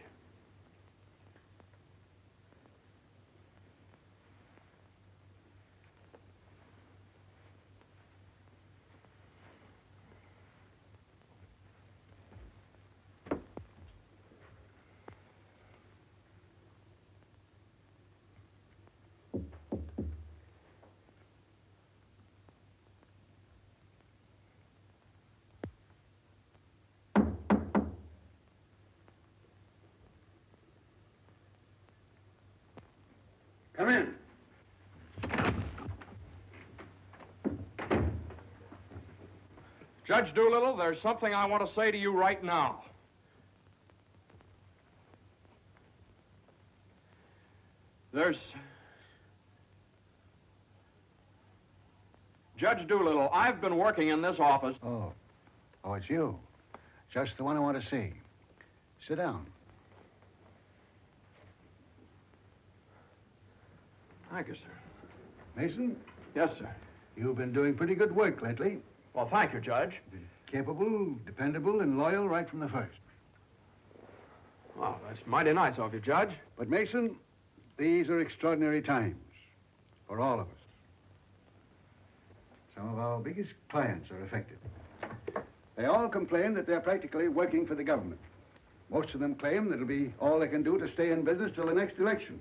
Come in. Judge Doolittle, there's something I want to say to you right now. Judge Doolittle, I've been working in this office. Oh, it's you. Just the one I want to see. Sit down. Thank you, sir. Mason, Yes, sir. you've been doing pretty good work lately. Well, thank you, Judge. Capable, dependable, and loyal right from the first. Well, that's mighty nice of you, Judge. But, Mason, these are extraordinary times for all of us. Some of our biggest clients are affected. They all complain that they're practically working for the government. Most of them claim that it'll be all they can do to stay in business till the next election.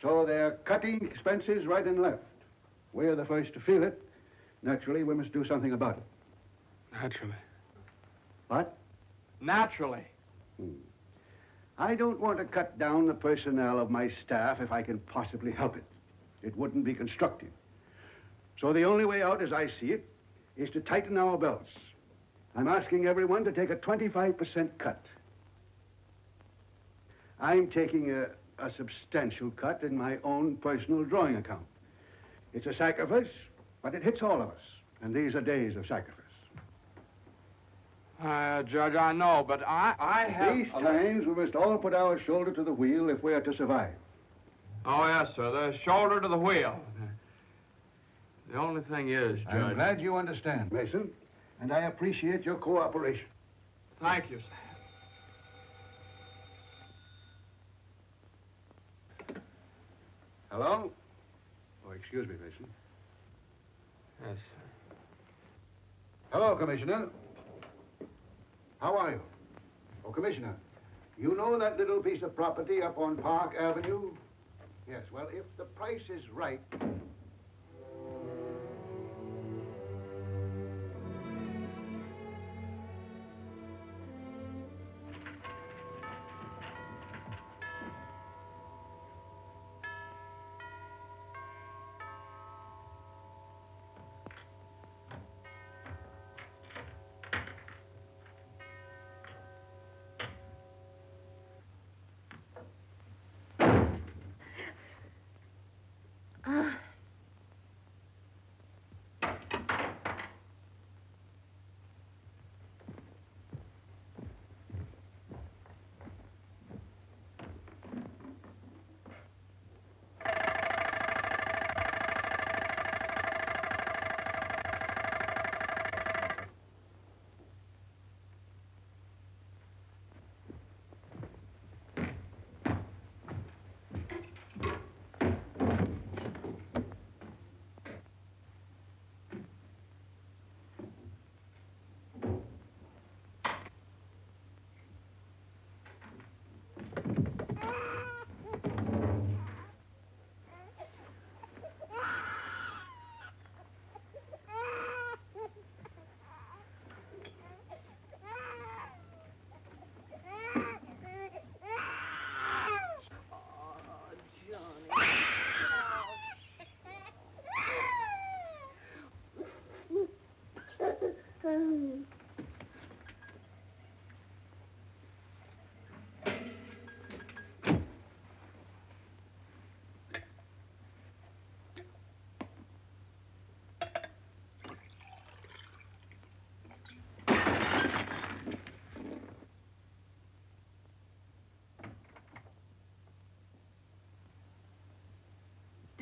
So they're cutting expenses right and left. We're the first to feel it. Naturally, we must do something about it. Naturally. What? Naturally. I don't want to cut down the personnel of my staff if I can possibly help it. It wouldn't be constructive. So the only way out, as I see it, is to tighten our belts. I'm asking everyone to take a 25% cut. I'm taking a substantial cut in my own personal drawing account. It's a sacrifice, but it hits all of us. And these are days of sacrifice. Judge, I know, but I have... These times, we must all put our shoulder to the wheel if we are to survive. Oh, yes, sir. The shoulder to the wheel. The only thing is, Judge... I'm glad you understand, Mason, and I appreciate your cooperation. Thank you, sir. Hello? Oh, excuse me, Mason. Yes, sir. Hello, Commissioner. How are you? Oh, Commissioner, you know that little piece of property up on Park Avenue? Yes, well, if the price is right...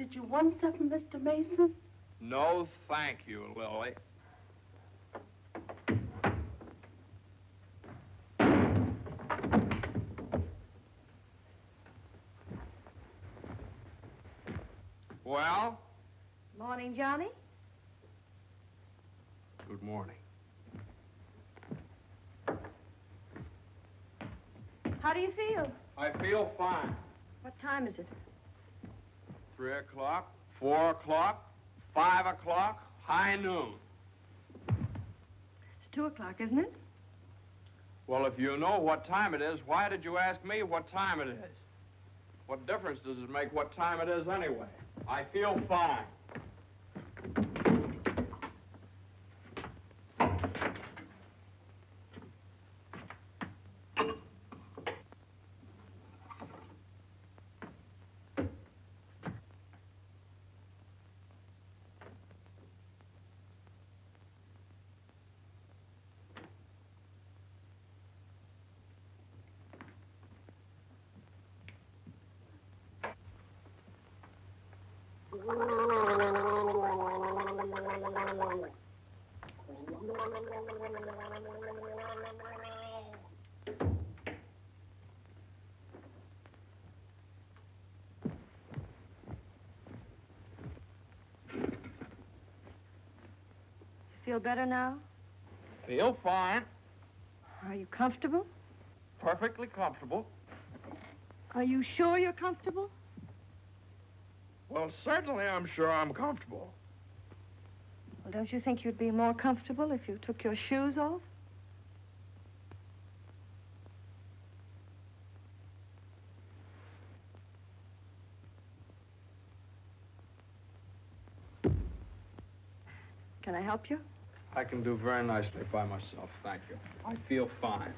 Did you want something, Mr. Mason? No, thank you, Lily. Well? Morning, Johnny. Good morning. How do you feel? I feel fine. What time is it? 3 o'clock, 4 o'clock, 5 o'clock, high noon. It's 2 o'clock, isn't it? Well, if you know what time it is, why did you ask me what time it is? What difference does it make what time it is anyway? I feel fine. Feel better now? Feel fine. Are you comfortable? Perfectly comfortable. Are you sure you're comfortable? Well, certainly I'm sure I'm comfortable. Well, don't you think you'd be more comfortable if you took your shoes off? Can I help you? I can do very nicely by myself, thank you. I feel fine.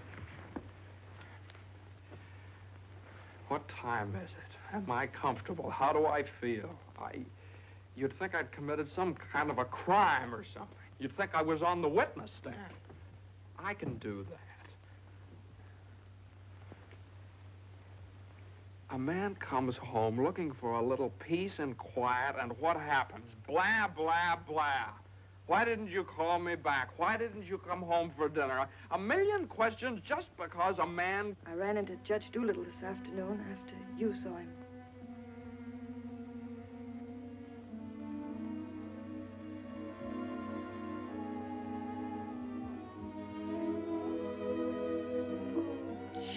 What time is it? Am I comfortable? How do I feel? You'd think I'd committed some kind of a crime or something. You'd think I was on the witness stand. I can do that. A man comes home looking for a little peace and quiet, and what happens? Blah, blah, blah. Why didn't you call me back? Why didn't you come home for dinner? A million questions just because a man... I ran into Judge Doolittle this afternoon after you saw him.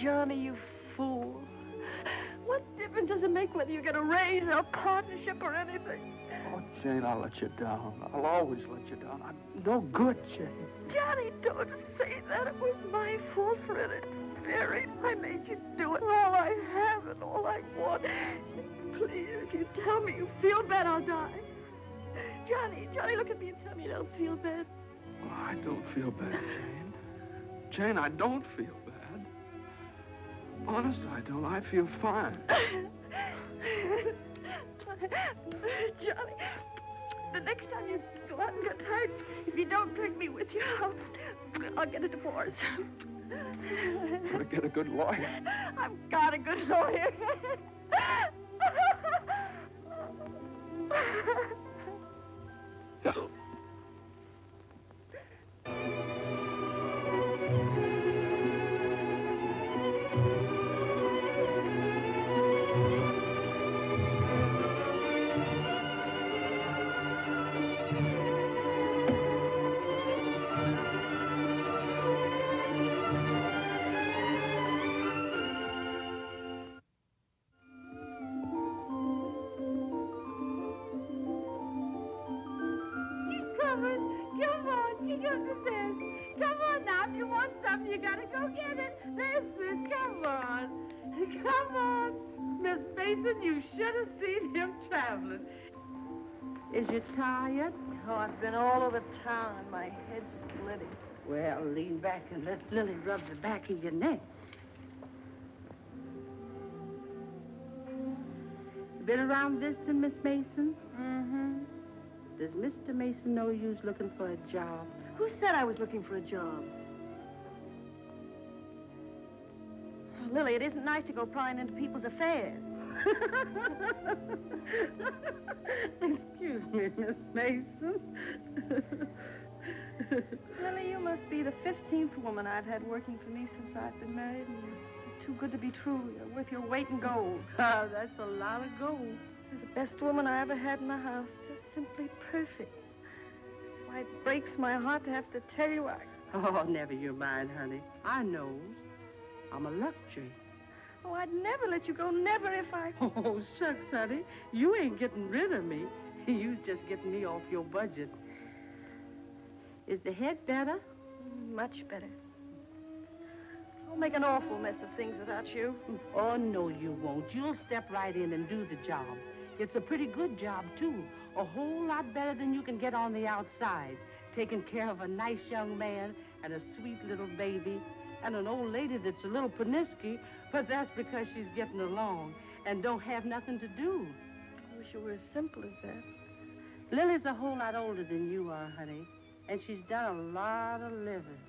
Johnny, you fool. What difference does it make whether you get a raise or a partnership or anything? Oh, Jane, I'll let you down. I'll always let you down. I'm no good, Jane. Johnny, don't say that. It was my fault for interfering. I made you do it. All I have and all I want. Please, if you tell me you feel bad, I'll die. Johnny, look at me and tell me you don't feel bad. Oh, I don't feel bad, Jane. Jane, I don't feel bad. Honest, I don't. I feel fine. Johnny, the next time you go out and get hurt, if you don't take me with you, I'll get a divorce. Gotta get a good lawyer. I've got a good lawyer. Is you tired? Oh, I've been all over town and my head's splitting. Well, lean back and let Lily rub the back of your neck. You been around visiting, Miss Mason? Mm-hmm. Does Mr. Mason know you's looking for a job? Who said I was looking for a job? Oh, Lily, it isn't nice to go prying into people's affairs. Excuse me, Miss Mason. Lily, you must be the 15th woman I've had working for me since I've been married, and you're too good to be true. You're worth your weight in gold. Ah, that's a lot of gold. You're the best woman I ever had in the house. Just simply perfect. That's why it breaks my heart to have to tell you Oh, never you mind, honey. I knows. I'm a luxury. Oh, I'd never let you go, never if I... Oh, shucks, honey. You ain't getting rid of me. You's just getting me off your budget. Is the head better? Much better. I'll make an awful mess of things without you. Oh, no, you won't. You'll step right in and do the job. It's a pretty good job, too. A whole lot better than you can get on the outside. Taking care of a nice young man and a sweet little baby and an old lady that's a little pernisky, but that's because she's getting along and don't have nothing to do. I wish it were as simple as that. Lily's a whole lot older than you are, honey, and she's done a lot of living.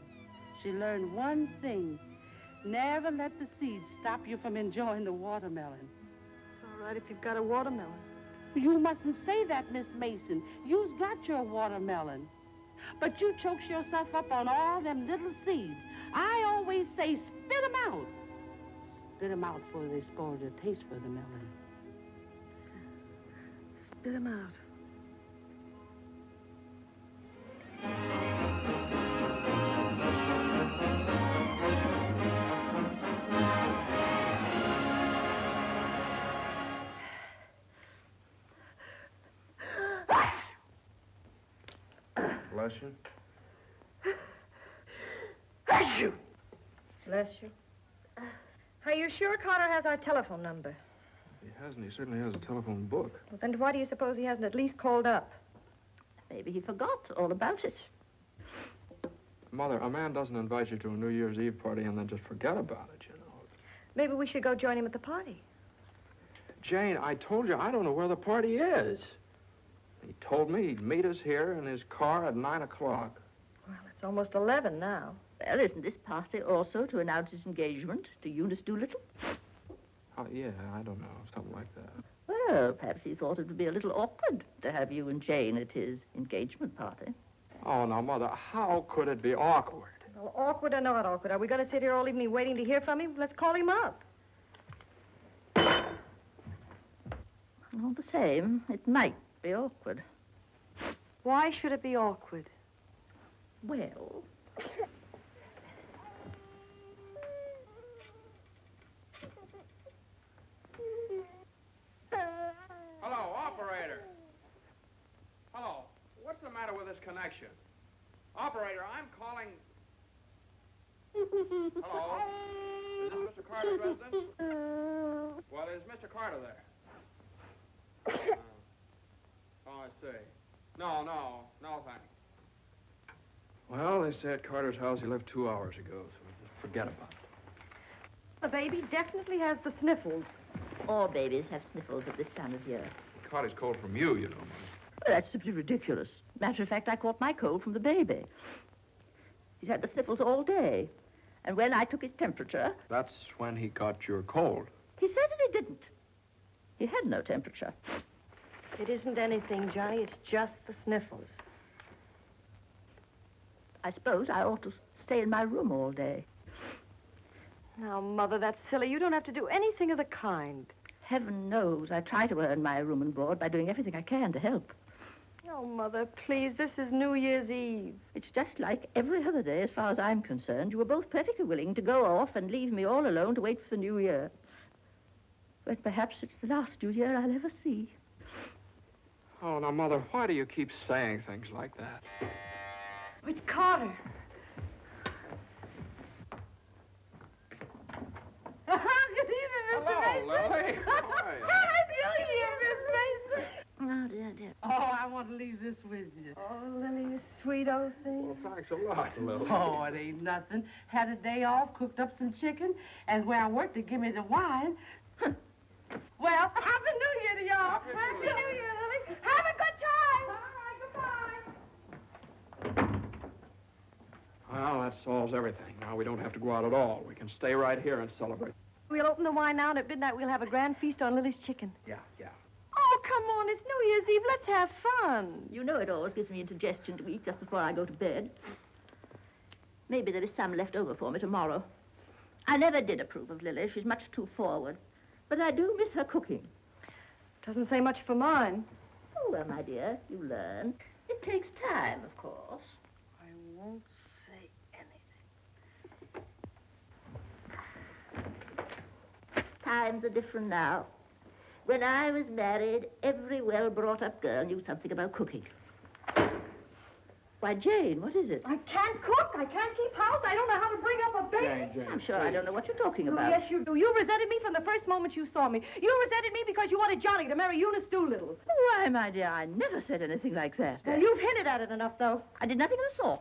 She learned one thing. Never let the seeds stop you from enjoying the watermelon. It's all right if you've got a watermelon. You mustn't say that, Miss Mason. You's got your watermelon. But you chokes yourself up on all them little seeds. I always say spit 'em out. Spit 'em out before they spoil their taste for the melon. Spit 'em out. Bless you. Bless you. Bless you. Are you sure Carter has our telephone number? He hasn't. He certainly has a telephone book. Well, then why do you suppose he hasn't at least called up? Maybe he forgot all about it. Mother, a man doesn't invite you to a New Year's Eve party and then just forget about it, you know. Maybe we should go join him at the party. Jane, I told you I don't know where the party is. He told me he'd meet us here in his car at 9 o'clock. Well, it's almost 11 now. Well, isn't this party also to announce his engagement to Eunice Doolittle? Oh, yeah, I don't know, something like that. Well, perhaps he thought it would be a little awkward to have you and Jane at his engagement party. Oh, now, Mother, how could it be awkward? Well, awkward or not awkward, are we going to sit here all evening waiting to hear from him? Let's call him up. All the same, it might be awkward. Why should it be awkward? Well... Hello, operator. Hello. What's the matter with this connection? Operator, I'm calling... Hello? Is this Mr. Carter's residence? Well, is Mr. Carter there? Oh, I see. No, thanks. Well, they say at Carter's house he left 2 hours ago, so just forget about it. The baby definitely has the sniffles. All babies have sniffles at this time of year. He caught his cold from you, you know, Mother. Well, that's simply ridiculous. Matter of fact, I caught my cold from the baby. He's had the sniffles all day. And when I took his temperature... That's when he got your cold. He certainly didn't. He had no temperature. It isn't anything, Johnny. It's just the sniffles. I suppose I ought to stay in my room all day. Now, Mother, that's silly. You don't have to do anything of the kind. Heaven knows I try to earn my room and board by doing everything I can to help. Oh, Mother, please. This is New Year's Eve. It's just like every other day as far as I'm concerned. You were both perfectly willing to go off and leave me all alone to wait for the New Year. But perhaps it's the last New Year I'll ever see. Oh, now, Mother, why do you keep saying things like that? It's Carter. Good evening, Mr. Mason. Hello, Lily. How are you? Happy New Year, Miss Mason. Oh, dear. Oh, I want to leave this with you. Oh, Lily, you sweet old thing. Well, thanks a lot, Lily. Oh, it ain't nothing. Had a day off, cooked up some chicken, and where I worked, they give me the wine. Well, Happy New Year to y'all. Happy New Year, Lily. Have a good time. All right, goodbye. Well, that solves everything. Now we don't have to go out at all. We can stay right here and celebrate. We'll open the wine now, and at midnight we'll have a grand feast on Lily's chicken. Yeah. Oh, come on. It's New Year's Eve. Let's have fun. You know it always gives me indigestion to eat just before I go to bed. Maybe there is some left over for me tomorrow. I never did approve of Lily. She's much too forward. But I do miss her cooking. Doesn't say much for mine. Oh, well, my dear, you learn. It takes time, of course. I won't say anything. Times are different now. When I was married, every well-brought-up girl knew something about cooking. Why, Jane, what is it? I can't cook. I can't keep house. I don't know how to bring up a baby. Jane, I'm sure please. I don't know what you're talking Oh, about. yes, you do. You resented me from the first moment you saw me. You resented me because you wanted Johnny to marry Eunice Doolittle. Why, my dear, I never said anything like that. Well, you've hinted at it enough, though. I did nothing of the sort.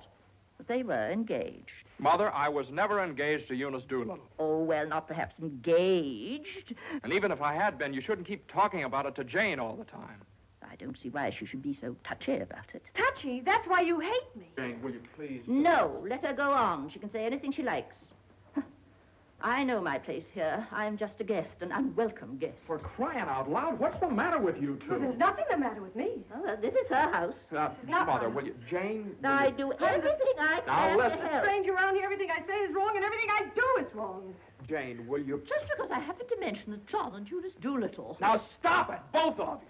But they were engaged. Mother, I was never engaged to Eunice Doolittle. Oh, well, not perhaps engaged. And even if I had been, you shouldn't keep talking about it to Jane all the time. I don't see why she should be so touchy about it. Touchy? That's why you hate me. Jane, will you please? No, let her go on. She can say anything she likes. I know my place here. I'm just a guest, an unwelcome guest. For crying out loud, what's the matter with you two? Well, there's nothing the matter with me. Oh, well, this is her house. This is not Mother, my will you? Jane, will I you? do everything I Now, can listen. to help. Stranger around here, everything I say is wrong, and everything I do is wrong. Jane, will you? Just because I happened to mention that John and Eunice Doolittle. Now stop it, both of you.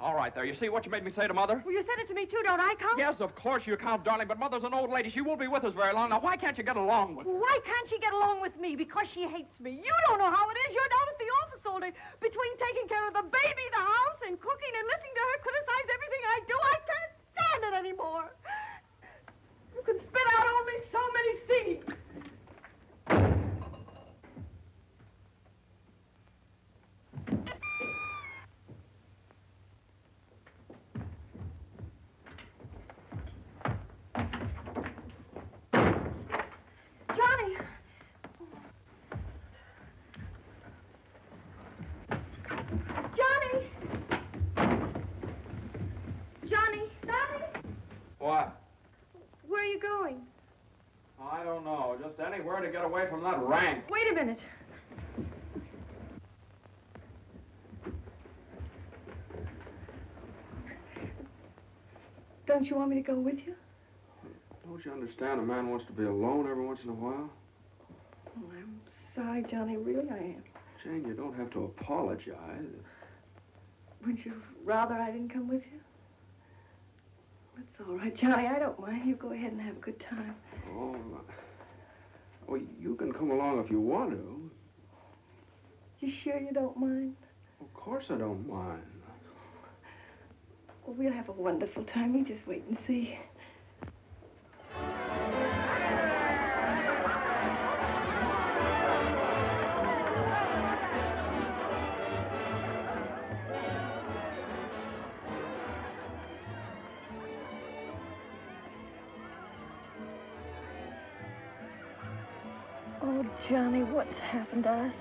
All right, there. You see what you made me say to Mother? Well, you said it to me, too. Don't I count? Yes, of course you count, darling, but Mother's an old lady. She won't be with us very long. Now, why can't you get along with her? Why can't she get along with me? Because she hates me. You don't know how it is. You're down at the office all day. Between taking care of the baby, the house, and cooking, and listening to her criticize everything I do, I can't stand it anymore. You can spit out only so many seeds. Johnny! Johnny! Johnny! Johnny! What? Where are you going? I don't know. Just anywhere to get away from that rank. Wait a minute. Don't you want me to go with you? Don't you understand? A man wants to be alone every once in a while. Oh, I'm sorry, Johnny. Really, I am. Jane, you don't have to apologize. Would you rather I didn't come with you? That's all right, Johnny. I don't mind. You go ahead and have a good time. Oh, well, you can come along if you want to. You sure you don't mind? Of course I don't mind. Well, we'll have a wonderful time. You just wait and see. Oh, Johnny, what's happened to us?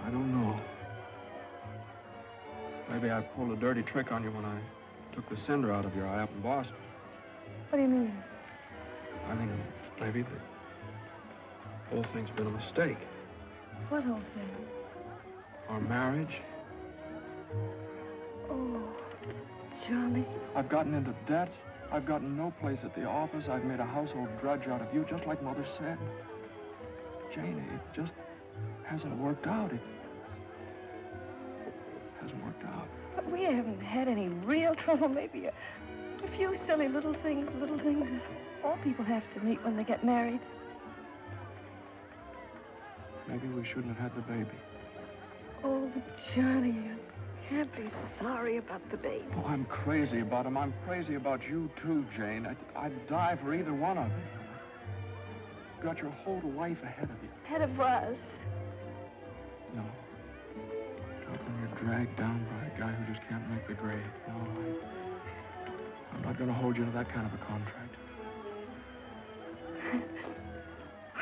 I don't know. Maybe I pulled a dirty trick on you when I took the cinder out of your eye up in Boston. What do you mean? I mean, maybe the whole thing's been a mistake. What whole thing? Our marriage. Oh, Johnny. I've gotten into debt. I've gotten no place at the office. I've made a household drudge out of you, just like Mother said. Jane, it just hasn't worked out. It hasn't worked out. But we haven't had any real trouble. Maybe a few silly little things that all people have to meet when they get married. Maybe we shouldn't have had the baby. Oh, Johnny, you can't be sorry about the baby. Oh, I'm crazy about him. I'm crazy about you, too, Jane. I'd die for either one of you. You've got your whole life ahead of you. Ahead of us. No. Not when you're dragged down by a guy who just can't make the grade. No, I'm not going to hold you to that kind of a contract.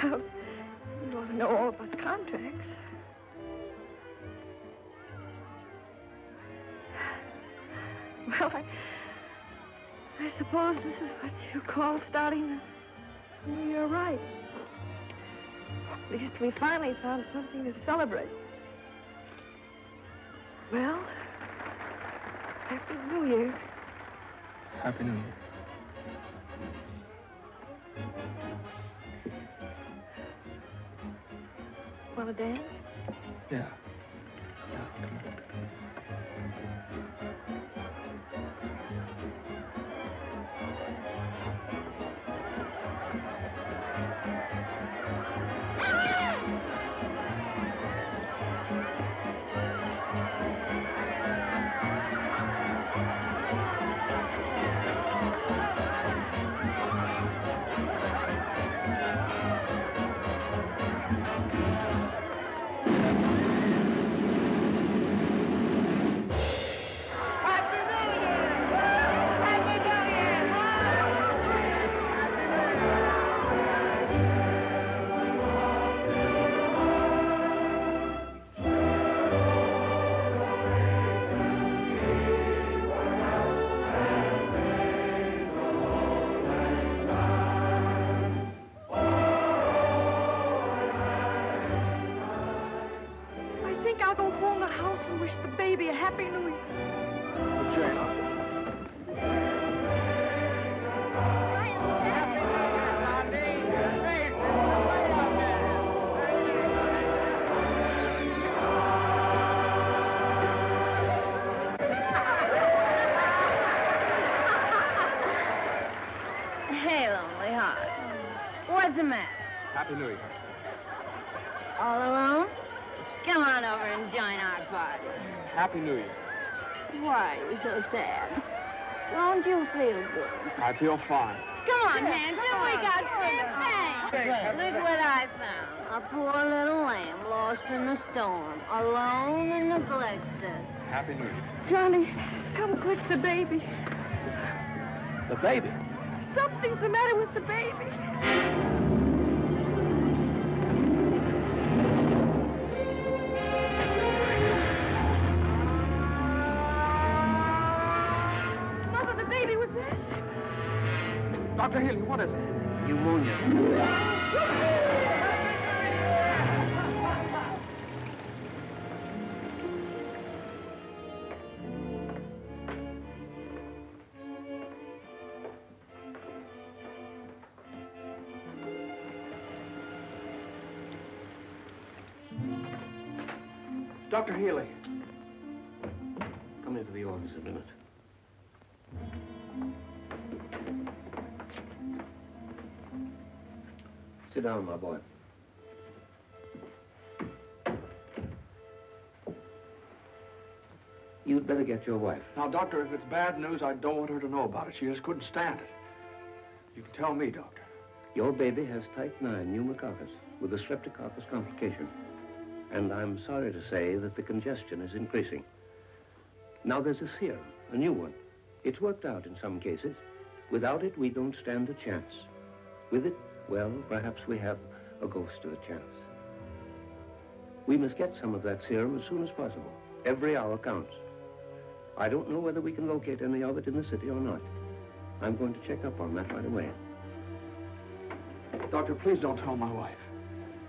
Well, you ought to know all about contracts. Well, I suppose this is what you call starting the new year right. At least we finally found something to celebrate. Well, Happy New Year. Happy New Year. Want to dance? Yeah. I'll go home to the house and wish the baby a Happy New Year. Hey, lonely heart. What's the matter? Happy New Year. All alone? Come on over and join our party. Happy New Year. Why are you so sad? Don't you feel good? I feel fine. Come on, Hanson, we got champagne. Look what I found. A poor little lamb lost in the storm, alone and neglected. Happy New Year. Johnny, come quick, the baby. The baby? Something's the matter with the baby. Dr. Healy, what is it? Pneumonia. Dr. Healy. Come into the office a minute. Sit down, my boy. You'd better get your wife. Now, Doctor, if it's bad news, I don't want her to know about it. She just couldn't stand it. You can tell me, Doctor. Your baby has type 9 pneumococcus with a streptococcus complication. And I'm sorry to say that the congestion is increasing. Now, there's a serum, a new one. It's worked out in some cases. Without it, we don't stand a chance. With it, well, perhaps we have a ghost of a chance. We must get some of that serum as soon as possible. Every hour counts. I don't know whether we can locate any of it in the city or not. I'm going to check up on that right away. Doctor, please don't tell my wife.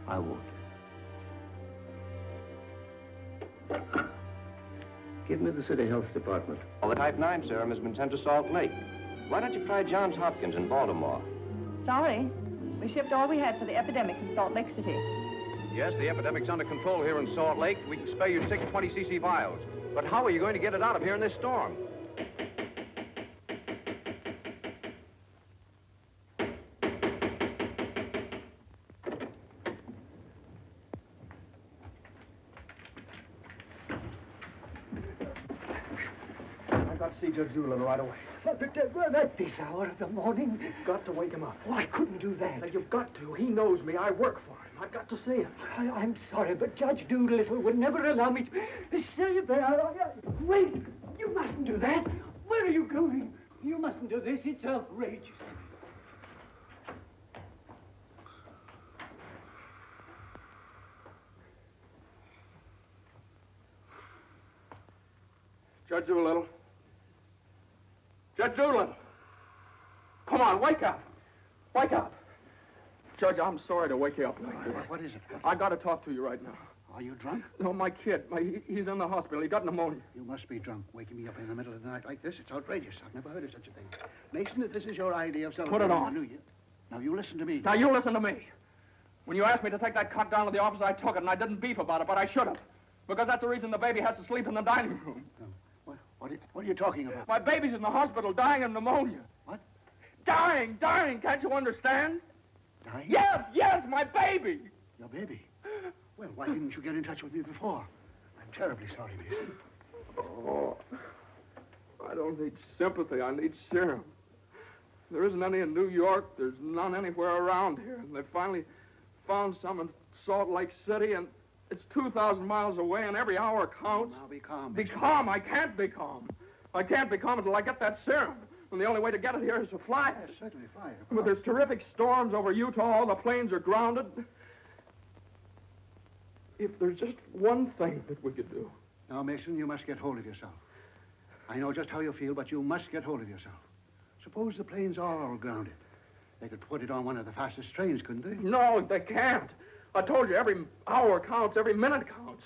I won't. Give me the city health department. Well, the type 9 serum has been sent to Salt Lake. Why don't you try Johns Hopkins in Baltimore? Sorry. We shipped all we had for the epidemic in Salt Lake City. Yes, the epidemic's under control here in Salt Lake. We can spare you 6 20cc vials. But how are you going to get it out of here in this storm? I got to see Judge Doolittle right away. At this hour of the morning? You've got to wake him up. Oh, I couldn't do that. Now, you've got to. He knows me. I work for him. I've got to see him. I'm sorry, but Judge Doolittle would never allow me to stay there. Wait! You mustn't do that. Where are you going? You mustn't do this. It's outrageous. Judge Doolittle. Judge Doolittle. Come on, wake up. Wake up. Judge, I'm sorry to wake you up like this. What is it? I got to talk to you right now. Are you drunk? No, my kid. He's in the hospital. He got pneumonia. You must be drunk, waking me up in the middle of the night like this. It's outrageous. I've never heard of such a thing. Mason, if this is your idea of celebrating Put it on. the New Year... Now, you listen to me. Now, you listen to me. When you asked me to take that cut down to the office, I took it, and I didn't beef about it, but I should have. Because that's the reason the baby has to sleep in the dining room. No. What are you talking about? My baby's in the hospital dying of pneumonia. What? Dying. Can't you understand? Dying? Yes, my baby. Your baby? Well, why didn't you get in touch with me before? I'm terribly sorry, Mason. Oh, I don't need sympathy. I need serum. There isn't any in New York. There's none anywhere around here. And they finally found some in Salt Lake City, and it's 2,000 miles away, and every hour counts. Now, be calm. Be calm. I can't be calm. I can't be calm until I get that serum. And the only way to get it here is to fly it. Yes, certainly fly it. But there's terrific storms over Utah. All the planes are grounded. If there's just one thing that we could do. Now, Mason, you must get hold of yourself. I know just how you feel, but you must get hold of yourself. Suppose the planes are all grounded. They could put it on one of the fastest trains, couldn't they? No, they can't. I told you, every hour counts, every minute counts.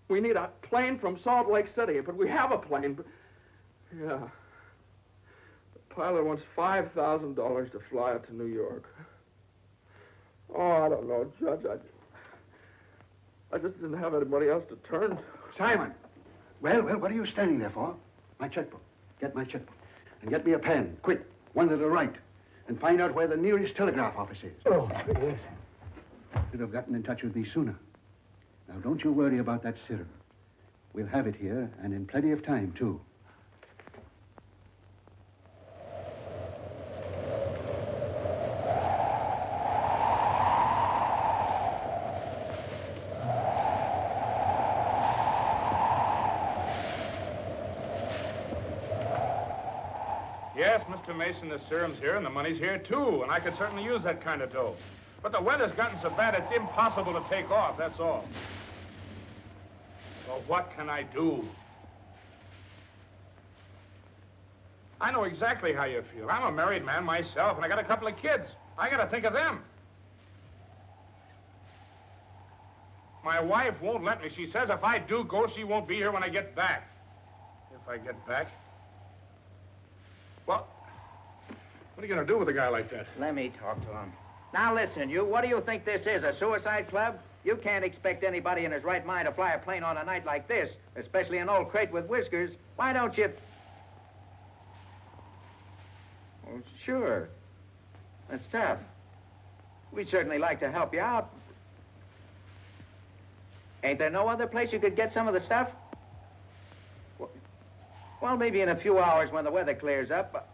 We need a plane from Salt Lake City, but we have a plane. But... yeah. The pilot wants $5,000 to fly it to New York. Oh, I don't know, Judge. I just didn't have anybody else to turn to. Simon! Well, what are you standing there for? My checkbook. Get my checkbook. And get me a pen, quick, one that'll write. And find out where the nearest telegraph office is. Oh, yes. Should have gotten in touch with me sooner. Now, don't you worry about that serum. We'll have it here, and in plenty of time, too. Yes, Mr. Mason, the serum's here, and the money's here, too, and I could certainly use that kind of dough. But the weather's gotten so bad, it's impossible to take off, that's all. So what can I do? I know exactly how you feel. I'm a married man myself, and I got a couple of kids. I gotta think of them. My wife won't let me. She says if I do go, she won't be here when I get back. If I get back. Well, what are you going to do with a guy like that? Let me talk to him. Now, listen, you, what do you think this is, a suicide club? You can't expect anybody in his right mind to fly a plane on a night like this, especially an old crate with whiskers. Why don't you... Well, sure. That's tough. We'd certainly like to help you out. Ain't there no other place you could get some of the stuff? Well, maybe in a few hours when the weather clears up.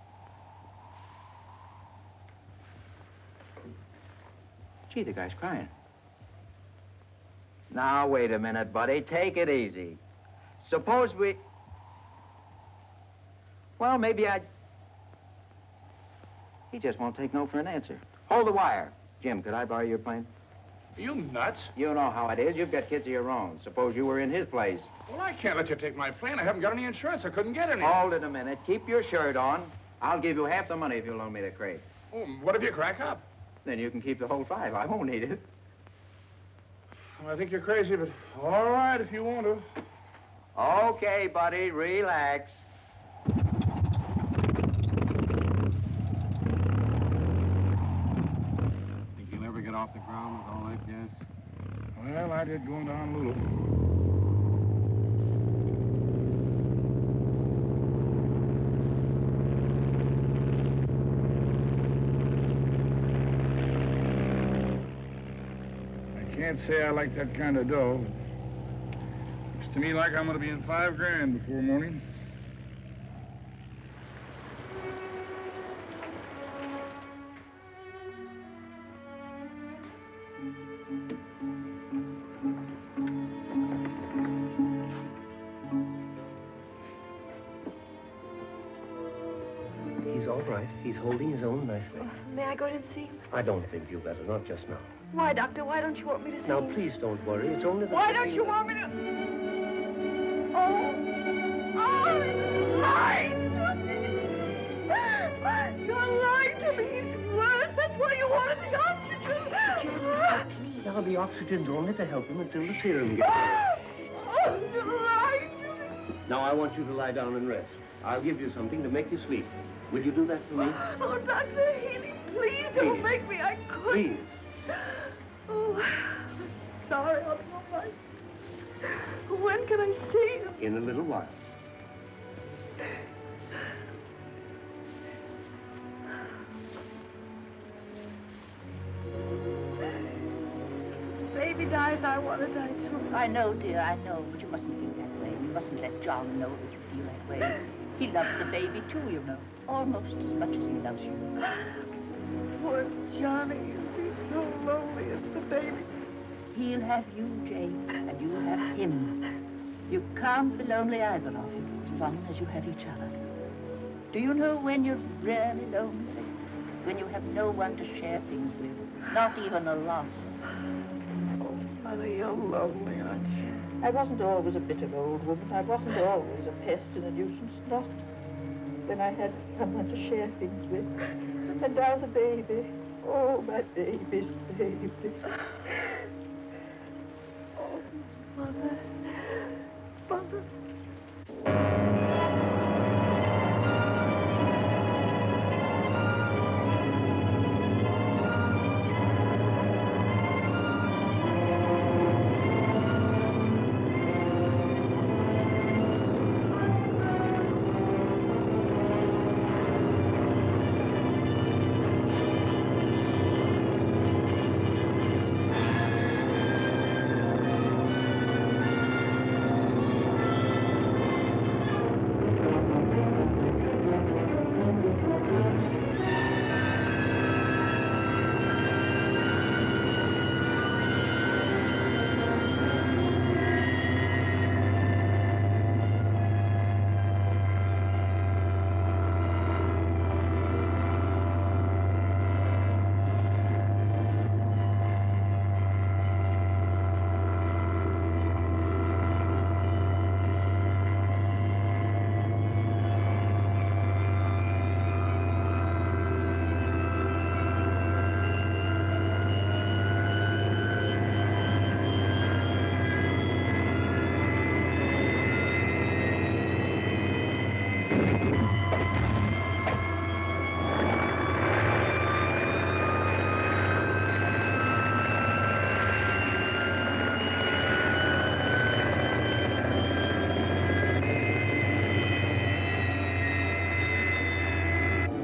Gee, the guy's crying. Now, wait a minute, buddy. Take it easy. Suppose we... Well, maybe I... He just won't take no for an answer. Hold the wire. Jim, could I borrow your plane? Are you nuts? You know how it is. You've got kids of your own. Suppose you were in his place. Well, I can't let you take my plane. I haven't got any insurance. I couldn't get any. Hold it a minute. Keep your shirt on. I'll give you half the money if you'll loan me the crate. Oh, what if you crack up? Then you can keep the whole $5. I won't need it. Well, I think you're crazy, but all right if you want to. Okay, buddy. Relax. Think you'll ever get off the ground with all that gas? Well, I did going to Honolulu. I can't say I like that kind of dough. Looks to me like I'm going to be in $5 grand before morning. He's all right. He's holding his own nicely. May I go in and see him? I don't think you better, not just now. Why, Doctor? Why don't you want me to see Now, him? please don't worry. It's only the... Why don't you want me to... Oh! Oh! Mine! I'll be oxygened only to help him until the serum gets Oh, delight! Now, I want you to lie down and rest. I'll give you something to make you sleep. Will you do that for me? Oh, Dr. Healy, please don't make me. I couldn't. Please. Oh, I'm sorry. I'll be all right. When can I see him? In a little while. Baby dies, I want to die too. I know, dear, I know, but you mustn't think that way. You mustn't let John know that you feel that way. He loves the baby, too, you know. Almost as much as he loves you. Poor Johnny, he'll be so lonely as the baby. He'll have you, Jane, and you'll have him. You can't be lonely either of you, as long as you have each other. Do you know when you're really lonely? When you have no one to share things with, not even a loss. Oh, Mother, you're lonely, aren't you? I wasn't always a bitter old woman. I wasn't always a pest and a nuisance. Not when I had someone to share things with. And now the baby. Oh, my baby's baby. Oh, Mother. Mother.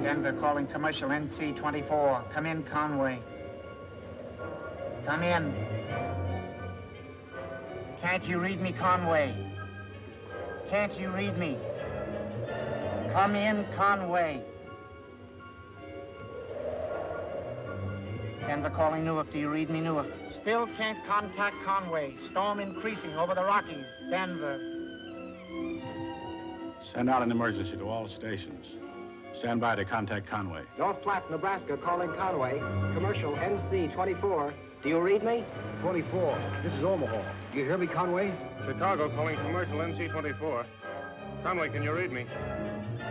Denver calling commercial NC-24. Come in, Conway. Come in. Can't you read me, Conway? Can't you read me? Come in, Conway. Denver calling Newark. Do you read me, Newark? Still can't contact Conway. Storm increasing over the Rockies. Denver. Send out an emergency to all stations. Stand by to contact Conway. North Platte, Nebraska, calling Conway. Commercial NC-24. Do you read me? 24. This is Omaha. Do you hear me, Conway? Chicago calling commercial NC-24. Conway, can you read me?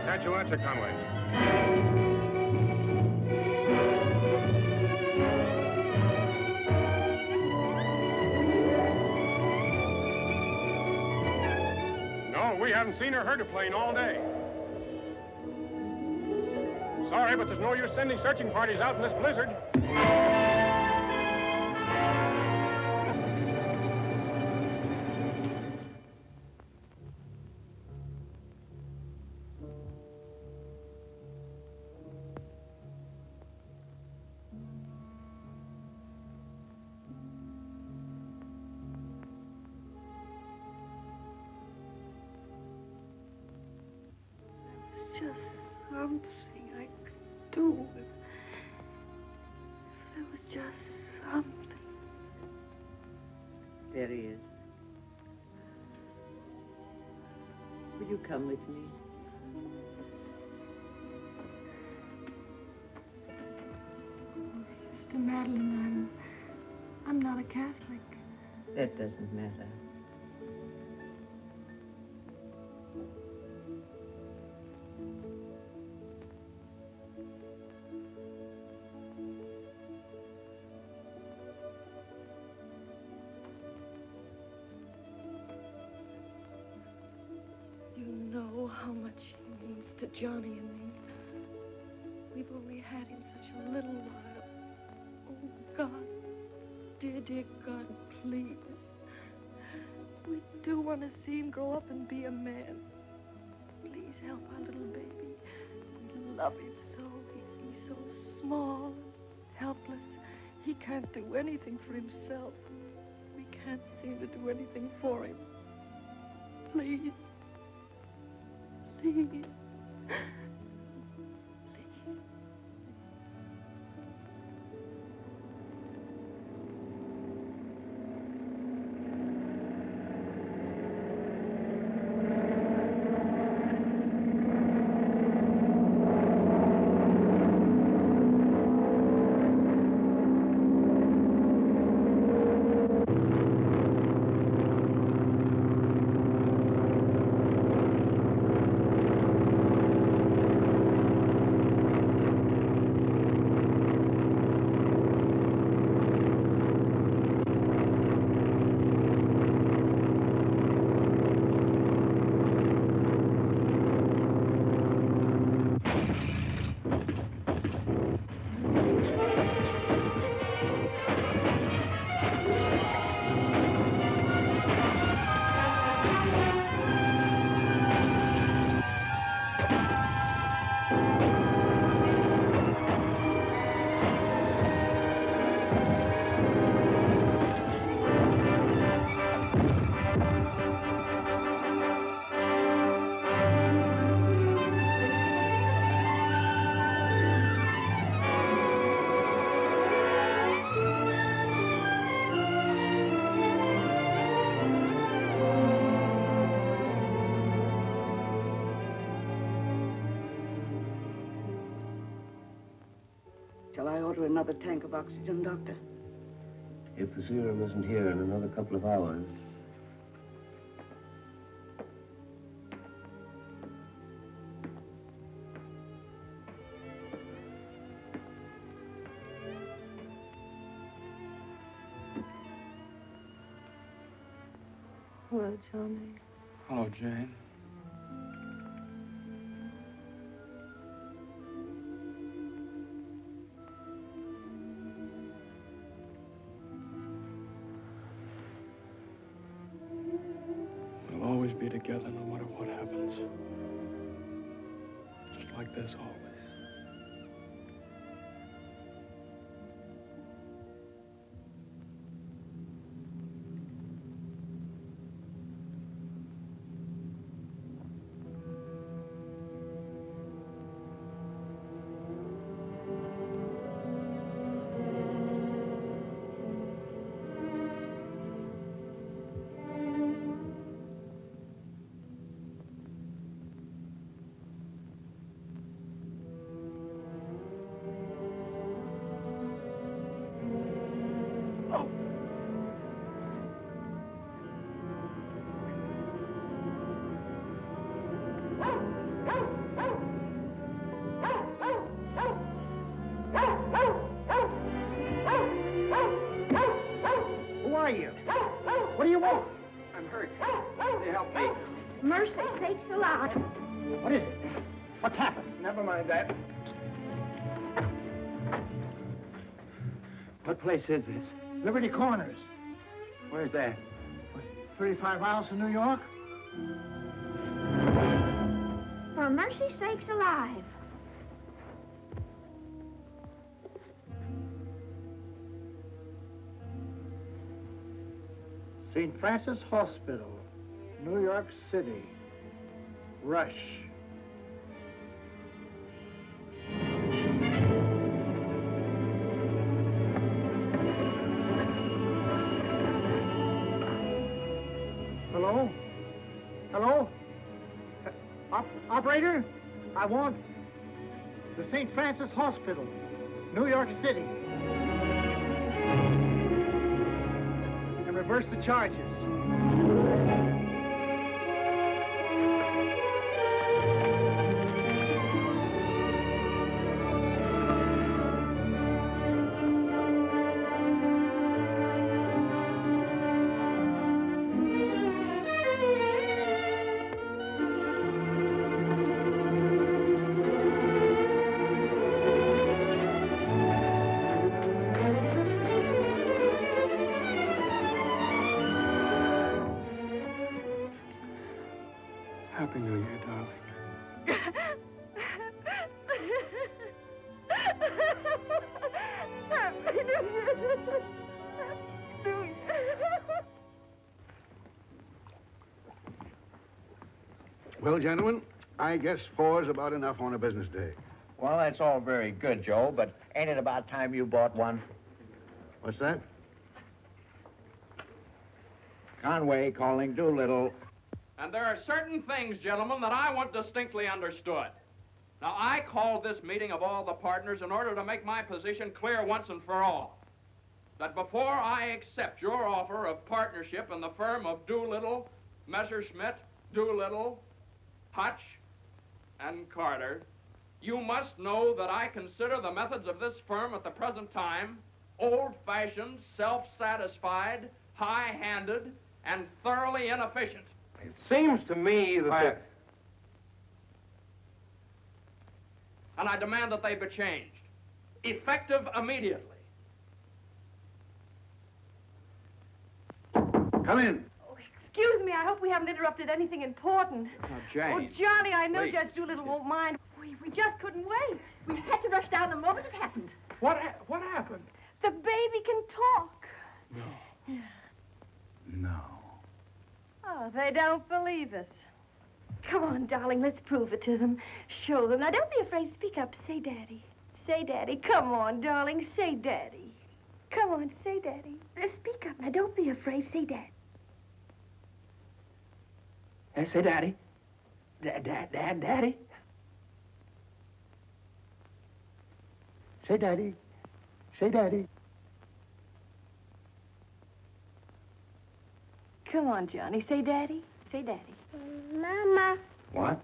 Can't you answer, Conway? No, we haven't seen or heard a plane all day. Sorry, but there's no use sending searching parties out in this blizzard. It's just something I could do. If there was just something. There he is. Will you come with me? Oh, Sister Madeline, I'm not a Catholic. That doesn't matter. how much he means to Johnny and me. We've only had him such a little while. Oh, God. Dear, dear God, please. We do want to see him grow up and be a man. Please help our little baby. We love him so. He's so small and helpless. He can't do anything for himself. We can't seem to do anything for him. Please. Please. Shall I order another tank of oxygen, Doctor? If the serum isn't here in another couple of hours. Hello, Johnny. Hello, Jane. We'll always be together no matter what happens. Just like this always. What do you want? I'm hurt. Can you help me? Mercy sakes alive. What is it? What's happened? Never mind that. What place is this? Liberty Corners. Where's that? 35 miles from New York? For mercy sakes alive. St. Francis Hospital, New York City. Rush. Hello? Hello? Operator? I want the St. Francis Hospital, New York City. And reverse the charges. Happy New Year, darling. Happy New Year. New Year. Well, gentlemen, I guess 4's about enough on a business day. Well, that's all very good, Joe, but ain't it about time you bought one? What's that? Conway calling Doolittle. And there are certain things, gentlemen, that I want distinctly understood. Now, I called this meeting of all the partners in order to make my position clear once and for all. That before I accept your offer of partnership in the firm of Doolittle, Messerschmitt, Doolittle, Hutch, and Carter, you must know that I consider the methods of this firm at the present time old-fashioned, self-satisfied, high-handed, and thoroughly inefficient. It seems to me that... And I demand that they be changed, effective immediately. Come in. Excuse me, I hope we haven't interrupted anything important. Oh, Jane. Oh, Johnny, I know Please. Judge Doolittle won't mind. We just couldn't wait. We had to rush down the moment it happened. What happened? The baby can talk. No. No. Oh, they don't believe us. Come on, darling, let's prove it to them. Show them. Now, don't be afraid. Speak up. Say Daddy. Say Daddy. Come on, darling. Say Daddy. Come on, say Daddy. Speak up. Now, don't be afraid. Say Daddy. Say Daddy. Daddy. Say Daddy. Say Daddy. Come on, Johnny. Say Daddy. Say Daddy. Mama. What?